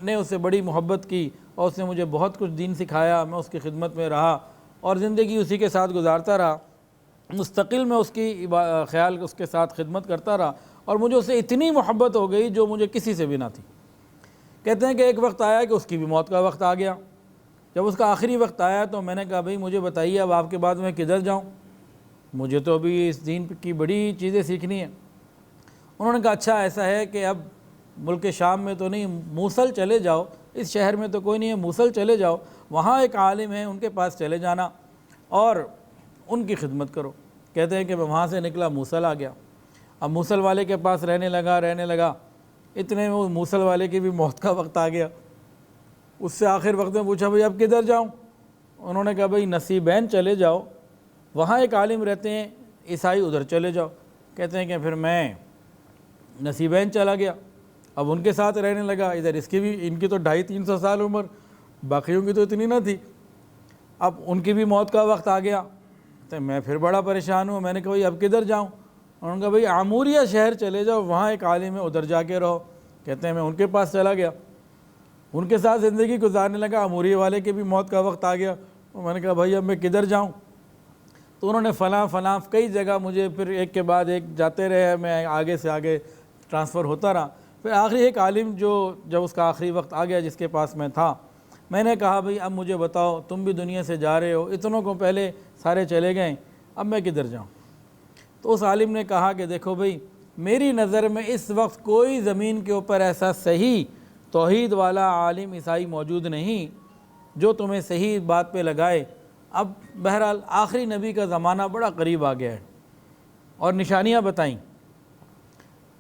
نے اس سے بڑی محبت کی اور اس نے مجھے بہت کچھ دین سکھایا، میں اس کی خدمت میں رہا اور زندگی اسی کے ساتھ گزارتا رہا، مستقل میں اس کی خیال اس کے ساتھ خدمت کرتا رہا، اور مجھے اس سے اتنی محبت ہو گئی جو مجھے کسی سے بھی نہ تھی۔ کہتے ہیں کہ ایک وقت آیا کہ اس کی بھی موت کا وقت آ گیا۔ جب اس کا آخری وقت آیا تو میں نے کہا بھئی مجھے بتائیے اب آپ کے بعد میں کدھر جاؤں، مجھے تو ابھی اس دین کی بڑی چیزیں سیکھنی ہیں۔ انہوں نے کہا اچھا ایسا ہے کہ اب ملک شام میں تو نہیں، موصل چلے جاؤ، اس شہر میں تو کوئی نہیں ہے، موصل چلے جاؤ، وہاں ایک عالم ہے، ان کے پاس چلے جانا اور ان کی خدمت کرو۔ کہتے ہیں کہ میں وہاں سے نکلا، موصل آ گیا۔ اب موصل والے کے پاس رہنے لگا، اتنے میں موصل والے کی بھی موت کا وقت آ گیا۔ اس سے آخر وقت میں پوچھا بھئی اب کدھر جاؤں؟ انہوں نے کہا بھئی نصیبین چلے جاؤ، وہاں ایک عالم رہتے ہیں عیسائی، ادھر چلے جاؤ۔ کہتے ہیں کہ پھر میں نصیبین چلا گیا، اب ان کے ساتھ رہنے لگا۔ ادھر اس کی بھی، ان کی تو 250-300 سال عمر، باقیوں کی تو اتنی نہ تھی۔ اب ان کی بھی موت کا وقت آ گیا تو میں پھر بڑا پریشان ہوں۔ میں نے کہا بھئی اب کدھر جاؤں؟ انہوں نے کہا بھئی عاموریہ شہر چلے جاؤ، وہاں ایک عالم ہے، ادھر جا کے رہو۔ کہتے ہیں میں ان کے پاس چلا گیا، ان کے ساتھ زندگی گزارنے لگا۔ عاموریہ والے کی بھی موت کا وقت آ گیا، میں نے کہا بھئی اب میں کدھر جاؤں؟ تو انہوں نے فلاں کئی جگہ مجھے پھر ایک کے بعد ایک جاتے رہے، میں آگے سے آگے ٹرانسفر ہوتا رہا۔ پھر آخری ایک عالم جب اس کا آخری وقت آ گیا جس کے پاس میں تھا، میں نے کہا بھئی اب مجھے بتاؤ، تم بھی دنیا سے جا رہے ہو، اتنوں کو پہلے سارے چلے گئے، اب میں کدھر جاؤں؟ تو اس عالم نے کہا کہ دیکھو بھئی، میری نظر میں اس وقت کوئی زمین کے اوپر ایسا صحیح توحید والا عالم عیسائی موجود نہیں جو تمہیں صحیح بات پہ لگائے۔ اب بہرحال آخری نبی کا زمانہ بڑا قریب آ گیا ہے، اور نشانیاں بتائیں،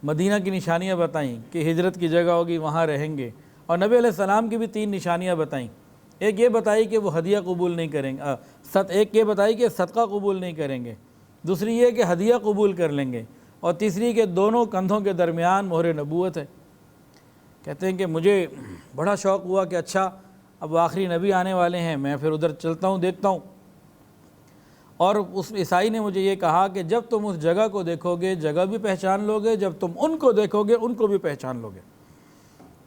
مدینہ کی نشانیاں بتائیں کہ ہجرت کی جگہ ہوگی، وہاں رہیں گے، اور نبی علیہ السلام کی بھی 3 نشانیاں بتائیں۔ ایک یہ بتائی کہ وہ ہدیہ قبول نہیں کریں گے، ایک یہ بتائی کہ صدقہ قبول نہیں کریں گے، دوسری یہ کہ ہدیہ قبول کر لیں گے، اور تیسری کہ دونوں کندھوں کے درمیان مہر نبوت ہے۔ کہتے ہیں کہ مجھے بڑا شوق ہوا کہ اچھا اب آخری نبی آنے والے ہیں، میں پھر ادھر چلتا ہوں، دیکھتا ہوں۔ اور اس عیسائی نے مجھے یہ کہا کہ جب تم اس جگہ کو دیکھو گے جگہ بھی پہچان لو گے، جب تم ان کو دیکھو گے ان کو بھی پہچان لو گے۔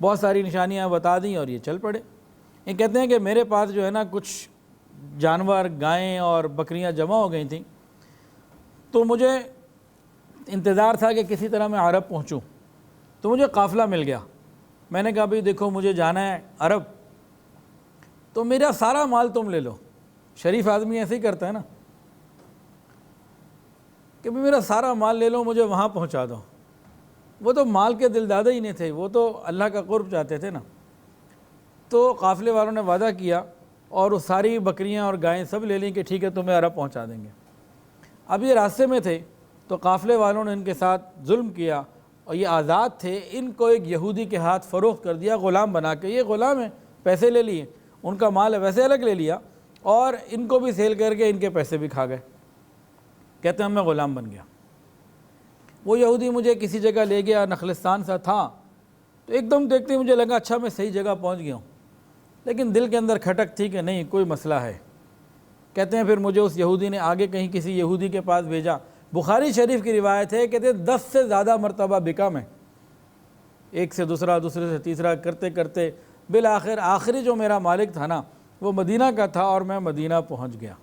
بہت ساری نشانیاں بتا دیں اور یہ چل پڑے۔ یہ کہتے ہیں کہ میرے پاس جو ہے نا کچھ جانور، گائیں اور بکریاں جمع ہو گئی تھیں، تو مجھے انتظار تھا کہ کسی طرح میں عرب پہنچوں، تو مجھے قافلہ مل گیا۔ میں نے کہا بھئی دیکھو مجھے جانا ہے عرب، تو میرا سارا مال تم لے لو۔ شریف آدمی ایسے ہی کرتا ہے نا کہ میرا سارا مال لے لو، مجھے وہاں پہنچا دو۔ وہ تو مال کے دلدادے ہی نہیں تھے، وہ تو اللہ کا قرب چاہتے تھے نا۔ تو قافلے والوں نے وعدہ کیا اور وہ ساری بکریاں اور گائیں سب لے لیں کہ ٹھیک ہے تمہیں عرب پہنچا دیں گے۔ اب یہ راستے میں تھے تو قافلے والوں نے ان کے ساتھ ظلم کیا، اور یہ آزاد تھے، ان کو ایک یہودی کے ہاتھ فروخت کر دیا غلام بنا کے۔ یہ غلام ہیں، پیسے لے لیے، ان کا مال ویسے الگ لے لیا، اور ان کو بھی سیل کر کے ان کے پیسے بھی کھا گئے۔ کہتے ہیں میں غلام بن گیا۔ وہ یہودی مجھے کسی جگہ لے گیا، نخلستان سا تھا، تو ایک دم دیکھتے ہی مجھے لگا اچھا میں صحیح جگہ پہنچ گیا ہوں، لیکن دل کے اندر کھٹک تھی کہ نہیں کوئی مسئلہ ہے۔ کہتے ہیں پھر مجھے اس یہودی نے آگے کہیں کسی یہودی کے پاس بھیجا۔ بخاری شریف کی روایت ہے، کہتے ہیں 10 سے زیادہ مرتبہ بکا میں، ایک سے دوسرا، دوسرے سے تیسرا کرتے کرتے بالآخر آخری جو میرا مالک تھا نا وہ مدینہ کا تھا، اور میں مدینہ پہنچ گیا۔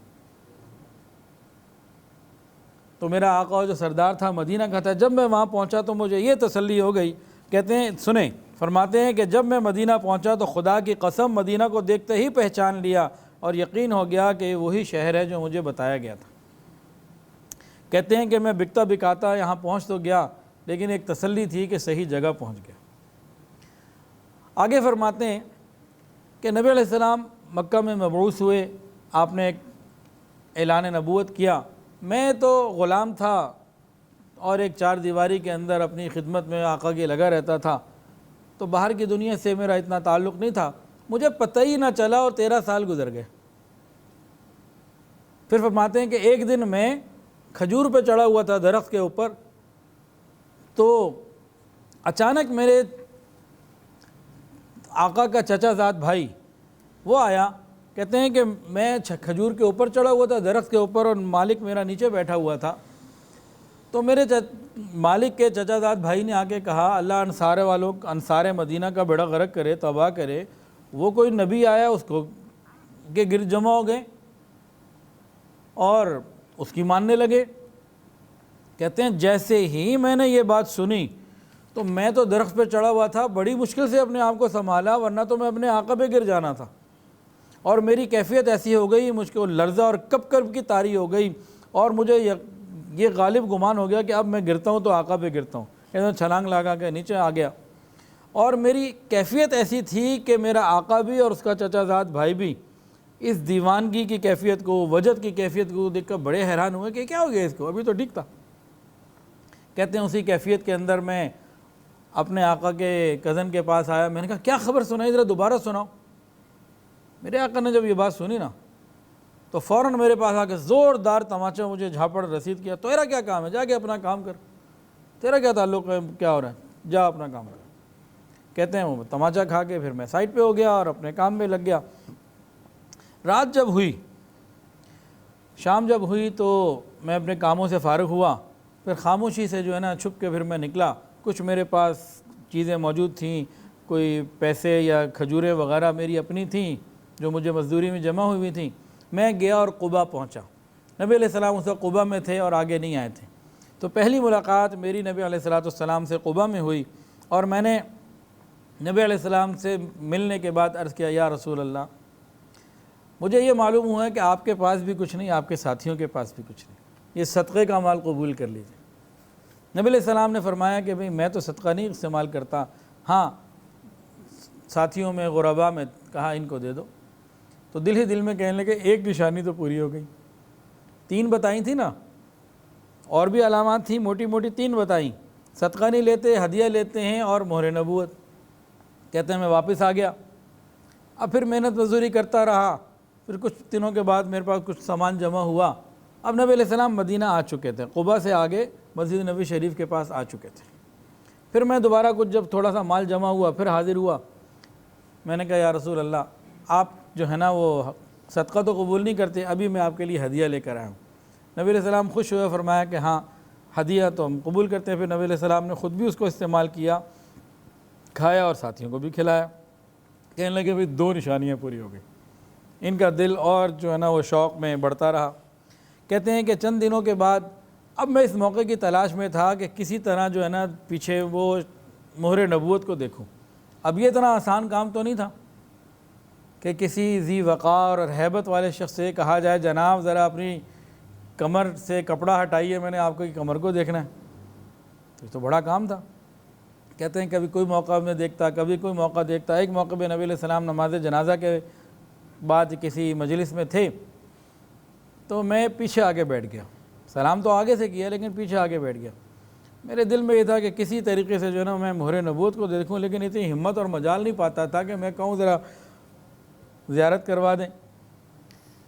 تو میرا آقا جو سردار تھا مدینہ کا تھا۔ جب میں وہاں پہنچا تو مجھے یہ تسلی ہو گئی۔ کہتے ہیں سنیں، فرماتے ہیں کہ جب میں مدینہ پہنچا تو خدا کی قسم مدینہ کو دیکھتے ہی پہچان لیا، اور یقین ہو گیا کہ وہی شہر ہے جو مجھے بتایا گیا تھا۔ کہتے ہیں کہ میں بکتا بکاتا یہاں پہنچ تو گیا، لیکن ایک تسلی تھی کہ صحیح جگہ پہنچ گیا۔ آگے فرماتے ہیں کہ نبی علیہ السلام مکہ میں مبعوث ہوئے، آپ نے ایک اعلان نبوت کیا۔ میں تو غلام تھا اور ایک 4 دیواری کے اندر اپنی خدمت میں آقا کی لگا رہتا تھا، تو باہر کی دنیا سے میرا اتنا تعلق نہیں تھا، مجھے پتہ ہی نہ چلا اور 13 سال گزر گئے۔ پھر فرماتے ہیں کہ ایک دن میں کھجور پہ چڑھا ہوا تھا درخت کے اوپر، تو اچانک میرے آقا کا چچا زاد بھائی وہ آیا۔ کہتے ہیں کہ میں کھجور کے اوپر چڑھا ہوا تھا درخت کے اوپر، اور مالک میرا نیچے بیٹھا ہوا تھا۔ تو میرے مالک کے چچا زاد بھائی نے آ کے کہا اللہ انصار مدینہ کا بیڑا غرق کرے، تباہ کرے، وہ کوئی نبی آیا اس کو کے گرد جمع ہو گئے اور اس کی ماننے لگے۔ کہتے ہیں جیسے ہی میں نے یہ بات سنی تو میں تو درخت پہ چڑھا ہوا تھا، بڑی مشکل سے اپنے آپ کو سنبھالا، ورنہ تو میں اپنے آقا پہ گر جانا تھا، اور میری کیفیت ایسی ہو گئی، مجھ کو لرزہ اور کپ کپ کی طاری ہو گئی، اور مجھے یہ غالب گمان ہو گیا کہ اب میں گرتا ہوں تو آقا پہ گرتا ہوں۔ کہتے ہیں چھلانگ لگا کے نیچے آ گیا، اور میری کیفیت ایسی تھی کہ میرا آقا بھی اور اس کا چچا زاد بھائی بھی اس دیوانگی کی کیفیت کو، وجد کی کیفیت کو دیکھ کر بڑے حیران ہوئے کہ کیا ہو گیا اس کو، ابھی تو ٹھیک تھا۔ کہتے ہیں اسی کیفیت کے اندر میں اپنے آقا کے کزن کے پاس آیا، میں نے کہا کیا خبر سنائی، ذرا دوبارہ سناؤ۔ میرے آقا نے جب یہ بات سنی نا تو فوراً میرے پاس آ کے زوردار تماچا مجھے جھاپڑ رسید کیا، تیرا کیا کام ہے، جا کے اپنا کام کر، تیرا کیا تعلق ہے، کیا ہو رہا ہے، جا اپنا کام کر۔ کہتے ہیں وہ تماچا کھا کے پھر میں سائٹ پہ ہو گیا اور اپنے کام میں لگ گیا۔ رات جب ہوئی، شام جب ہوئی تو میں اپنے کاموں سے فارغ ہوا، پھر خاموشی سے جو ہے نا چھپ کے پھر میں نکلا۔ کچھ میرے پاس چیزیں موجود تھیں، کوئی پیسے یا کھجوریں وغیرہ میری اپنی تھیں جو مجھے مزدوری میں جمع ہوئی تھیں۔ میں گیا اور قبا پہنچا۔ نبی علیہ السلام اس وقت قبا میں تھے اور آگے نہیں آئے تھے، تو پہلی ملاقات میری نبی علیہ السلام سے قبا میں ہوئی، اور میں نے نبی علیہ السلام سے ملنے کے بعد عرض کیا یا رسول اللہ، مجھے یہ معلوم ہوا ہے کہ آپ کے پاس بھی کچھ نہیں، آپ کے ساتھیوں کے پاس بھی کچھ نہیں، یہ صدقے کا مال قبول کر لیجیے۔ نبی علیہ السلام نے فرمایا کہ بھئی میں تو صدقہ نہیں استعمال کرتا، ہاں ساتھیوں میں غربا میں کہا ان کو دے دو، تو دل ہی دل میں کہنے لگے ایک نشانی تو پوری ہو گئی، 3 بتائی تھی نا، اور بھی علامات تھیں موٹی موٹی، 3 بتائیں، صدقہ نہیں لیتے، ہدیہ لیتے ہیں اور مہر نبوت۔ کہتے ہیں میں واپس آ گیا، اب پھر محنت مزدوری کرتا رہا، پھر کچھ دنوں کے بعد میرے پاس کچھ سامان جمع ہوا۔ اب نبی علیہ السلام مدینہ آ چکے تھے، قباء سے آگے مسجد نبی شریف کے پاس آ چکے تھے۔ پھر میں دوبارہ کچھ جب تھوڑا سا مال جمع ہوا پھر حاضر ہوا، میں نے کہا یا رسول اللہ آپ جو ہے نا وہ صدقہ تو قبول نہیں کرتے، ابھی میں آپ کے لیے ہدیہ لے کر آیا ہوں۔ نبی علیہ السلام خوش ہوئے، فرمایا کہ ہاں ہدیہ تو ہم قبول کرتے ہیں۔ پھر نبی علیہ السلام نے خود بھی اس کو استعمال کیا، کھایا اور ساتھیوں کو بھی کھلایا۔ کہنے لگے بھئی 2 نشانیاں پوری ہو گئی۔ ان کا دل اور جو ہے نا وہ شوق میں بڑھتا رہا۔ کہتے ہیں کہ چند دنوں کے بعد اب میں اس موقع کی تلاش میں تھا کہ کسی طرح جو ہے نا پیچھے وہ مہر نبوت کو دیکھوں۔ اب یہ اتنا آسان کام تو نہیں تھا کہ کسی ذی وقار اور ہیبت والے شخص سے کہا جائے جناب ذرا اپنی کمر سے کپڑا ہٹائیے، میں نے آپ کی کمر کو دیکھنا ہے، تو یہ تو بڑا کام تھا۔ کہتے ہیں کبھی کوئی موقع میں دیکھتا، کبھی کوئی موقع دیکھتا۔ ایک موقع پہ نبی علیہ السلام نماز جنازہ کے بعد کسی مجلس میں تھے، تو میں پیچھے آگے بیٹھ گیا، سلام تو آگے سے کیا لیکن پیچھے آگے بیٹھ گیا۔ میرے دل میں یہ تھا کہ کسی طریقے سے جو ہے نا میں مہر نبوت کو دیکھوں، لیکن اتنی ہمت اور مجال نہیں پاتا تھا کہ میں کہوں ذرا زیارت کروا دیں۔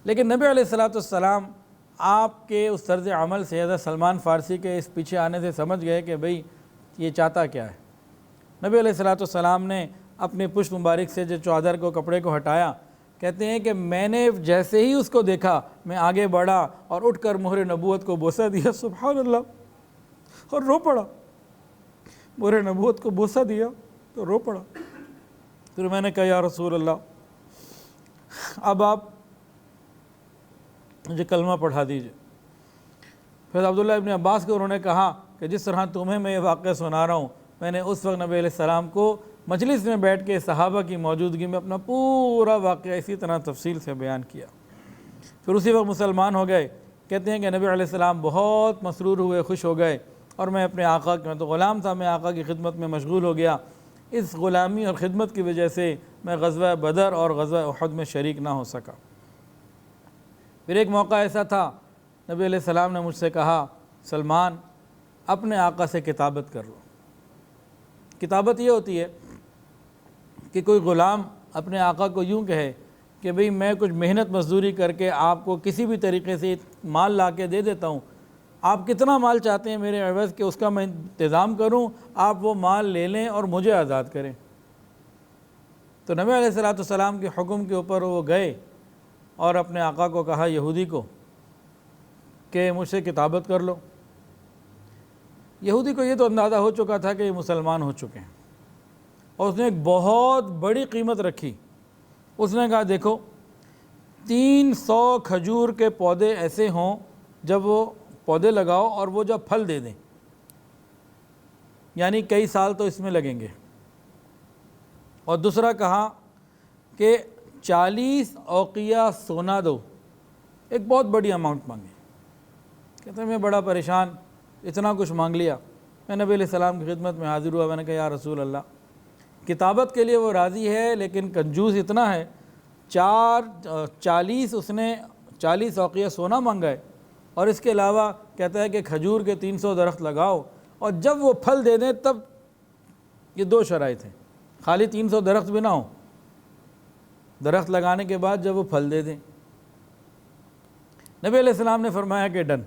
لیکن نبی علیہ السلام آپ کے اس طرز عمل سے حضرت سلمان فارسی کے اس پیچھے آنے سے سمجھ گئے کہ بھئی یہ چاہتا کیا ہے۔ نبی علیہ السلام نے اپنے پشت مبارک سے جو چادر کو کپڑے کو ہٹایا، کہتے ہیں کہ میں نے جیسے ہی اس کو دیکھا میں آگے بڑھا اور اٹھ کر مہر نبوت کو بوسہ دیا، سبحان اللہ، اور رو پڑا۔ مہر نبوت کو بوسہ دیا تو رو پڑا۔ پھر میں نے کہا یا رسول اللہ اب آپ مجھے کلمہ پڑھا دیجئے۔ پھر عبداللہ ابن عباس کو انہوں نے کہا کہ جس طرح تمہیں میں یہ واقعہ سنا رہا ہوں، میں نے اس وقت نبی علیہ السلام کو مجلس میں بیٹھ کے صحابہ کی موجودگی میں اپنا پورا واقعہ اسی طرح تفصیل سے بیان کیا۔ پھر اسی وقت مسلمان ہو گئے۔ کہتے ہیں کہ نبی علیہ السلام بہت مسرور ہوئے، خوش ہو گئے، اور میں اپنے آقا میں تو غلام تھا، میں آقا کی خدمت میں مشغول ہو گیا۔ اس غلامی اور خدمت کی وجہ سے میں غزوہ بدر اور غزوہ احد میں شریک نہ ہو سکا۔ پھر ایک موقع ایسا تھا، نبی علیہ السلام نے مجھ سے کہا سلمان اپنے آقا سے کتابت کر لو۔ کتابت یہ ہوتی ہے کہ کوئی غلام اپنے آقا کو یوں کہے کہ بھئی میں کچھ محنت مزدوری کر کے آپ کو کسی بھی طریقے سے مال لا کے دے دیتا ہوں، آپ کتنا مال چاہتے ہیں میرے عوض کہ اس کا میں انتظام کروں، آپ وہ مال لے لیں اور مجھے آزاد کریں۔ تو نبی علیہ السلام کے حکم کے اوپر وہ گئے اور اپنے آقا کو کہا یہودی کو کہ مجھ سے کتابت کر لو۔ یہودی کو یہ تو اندازہ ہو چکا تھا کہ یہ مسلمان ہو چکے ہیں، اور اس نے ایک بہت بڑی قیمت رکھی۔ اس نے کہا دیکھو 300 کھجور کے پودے ایسے ہوں جب وہ پودے لگاؤ اور وہ جب پھل دے دیں، یعنی کئی سال تو اس میں لگیں گے۔ اور دوسرا کہا کہ 40 اوقیہ سونا دو، ایک بہت بڑی اماؤنٹ مانگی۔ کہتے ہیں میں بڑا پریشان، اتنا کچھ مانگ لیا۔ میں نبی علیہ السلام کی خدمت میں حاضر ہوا، میں نے کہا یا رسول اللہ کتابت کے لیے وہ راضی ہے لیکن کنجوس اتنا ہے، 40 اوقیہ سونا مانگا ہے، اور اس کے علاوہ کہتا ہے کہ کھجور کے 300 درخت لگاؤ اور جب وہ پھل دے دیں تب۔ یہ 2 شرائط ہیں، خالی 300 درخت بھی نہ ہوں، درخت لگانے کے بعد جب وہ پھل دے دیں۔ نبی علیہ السلام نے فرمایا کہ ڈن،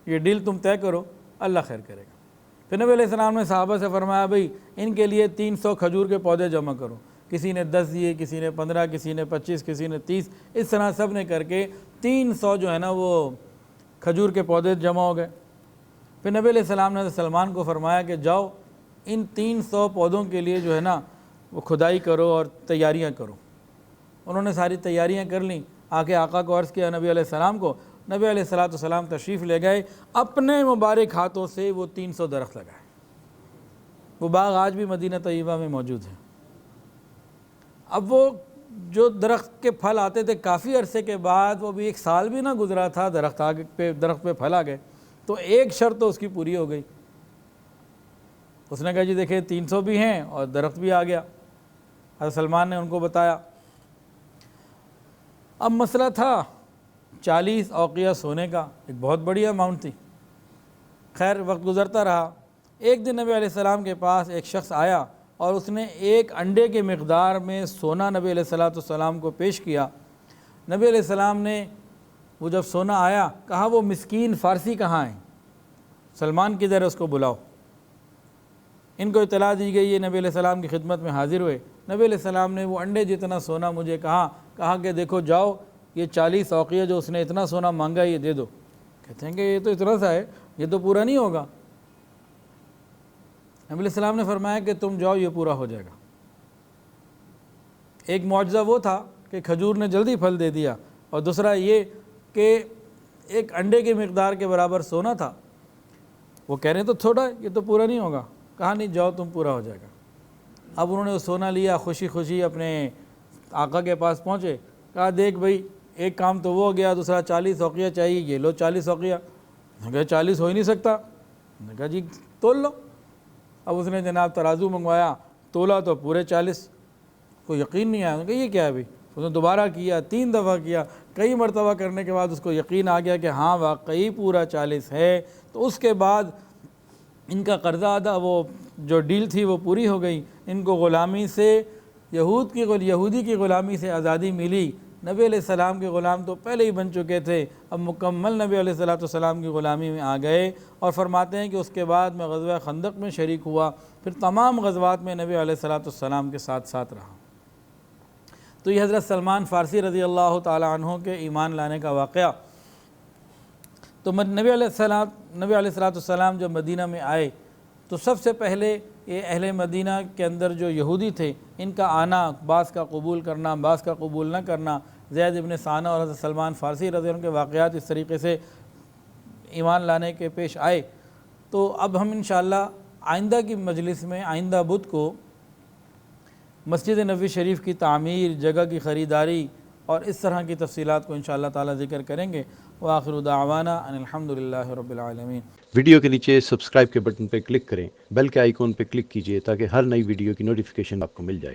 یہ ڈیل تم طے کرو، اللہ خیر کرے گا۔ پھر نبی علیہ السلام نے صحابہ سے فرمایا بھئی ان کے لیے 300 کھجور کے پودے جمع کرو۔ کسی نے 10 دیے، کسی نے 15، کسی نے 25، کسی نے 30، اس طرح سب نے کر کے 300 جو ہے نا وہ کھجور کے پودے جمع ہو گئے۔ پھر نبی علیہ السلام نے سلمان کو فرمایا کہ جاؤ ان 300 پودوں کے لیے جو ہے نا وہ کھدائی کرو اور تیاریاں کرو۔ انہوں نے ساری تیاریاں کر لیں، آ کے آقا کو عرض کیا نبی علیہ السلام کو۔ نبی علیہ السلام تشریف لے گئے، اپنے مبارک ہاتھوں سے وہ 300 درخت لگائے۔ وہ باغ آج بھی مدینہ طیبہ میں موجود ہے۔ اب وہ جو درخت کے پھل آتے تھے کافی عرصے کے بعد، وہ بھی 1 سال بھی نہ گزرا تھا، درخت پہ پھل آ گئے۔ تو ایک شرط تو اس کی پوری ہو گئی. اس نے کہا جی دیکھیں 300 بھی ہیں اور درخت بھی آ گیا. حضرت سلمان نے ان کو بتایا. اب مسئلہ تھا 40 اوقیہ سونے کا، ایک بہت بڑی اماؤنٹ تھی. خیر وقت گزرتا رہا. ایک دن نبی علیہ السلام کے پاس ایک شخص آیا اور اس نے ایک انڈے کے مقدار میں سونا نبی علیہ السلام کو پیش کیا. نبی علیہ السلام نے وہ جب سونا آیا کہا وہ مسکین فارسی کہاں ہیں؟ سلمان کدھر ہے، اس کو بلاؤ. ان کو اطلاع دی گئی، یہ نبی علیہ السلام کی خدمت میں حاضر ہوئے. نبی علیہ السلام نے وہ انڈے جتنا سونا مجھے کہا کہ دیکھو جاؤ یہ 40 اوقیہ جو اس نے اتنا سونا مانگا یہ دے دو. کہتے ہیں کہ یہ تو اتنا سا ہے، یہ تو پورا نہیں ہوگا. نبی علیہ السلام نے فرمایا کہ تم جاؤ یہ پورا ہو جائے گا. ایک معجزہ وہ تھا کہ کھجور نے جلدی پھل دے دیا، اور دوسرا یہ کہ ایک انڈے کی مقدار کے برابر سونا تھا. وہ کہہ رہے ہیں تو تھوڑا، یہ تو پورا نہیں ہوگا. کہا نہیں جاؤ تم پورا ہو جائے گا. اب انہوں نے وہ سونا لیا، خوشی خوشی اپنے آقا کے پاس پہنچے. کہا دیکھ بھائی ایک کام تو وہ ہو گیا، دوسرا 40 اوقیہ چاہیے، یہ لو 40 اوقیہ. نے کہا 40 ہو ہی نہیں سکتا. نے کہا جی تول لو. اب اس نے جناب ترازو منگوایا، تولا تو پورے 40. کو یقین نہیں آیا. کہ یہ کیا ہے بھائی؟ اس نے دوبارہ کیا، 3 دفعہ کیا. کئی مرتبہ کرنے کے بعد اس کو یقین آ گیا کہ ہاں واقعی پورا 40 ہے. تو اس کے بعد ان کا قرضہ ادا، وہ جو ڈیل تھی وہ پوری ہو گئی. ان کو غلامی سے یہودی کی غلامی سے آزادی ملی. نبی علیہ السلام کے غلام تو پہلے ہی بن چکے تھے، اب مکمل نبی علیہ السلام کی غلامی میں آ گئے. اور فرماتے ہیں کہ اس کے بعد میں غزوہ خندق میں شریک ہوا، پھر تمام غزوات میں نبی علیہ السلام کے ساتھ رہا. تو یہ حضرت سلمان فارسی رضی اللہ تعالی عنہ کے ایمان لانے کا واقعہ. تو نبی علیہ السلام جب مدینہ میں آئے تو سب سے پہلے یہ اہل مدینہ کے اندر جو یہودی تھے ان کا آنا، بعض کا قبول کرنا، بعض کا قبول نہ کرنا. زید ابن ثانہ اور حضرت سلمان فارسی رضی اللہ عنہ کے واقعات اس طریقے سے ایمان لانے کے پیش آئے. تو اب ہم انشاءاللہ آئندہ کی مجلس میں آئندہ بدھ کو مسجد نبوی شریف کی تعمیر، جگہ کی خریداری اور اس طرح کی تفصیلات کو انشاءاللہ تعالی ذکر کریں گے. وآخر دعوانا ان الحمدللہ رب العالمین. ویڈیو کے نیچے سبسکرائب کے بٹن پہ کلک کریں، بیل کے آئیکن پہ کلک کیجئے تاکہ ہر نئی ویڈیو کی نوٹیفیکیشن آپ کو مل جائے.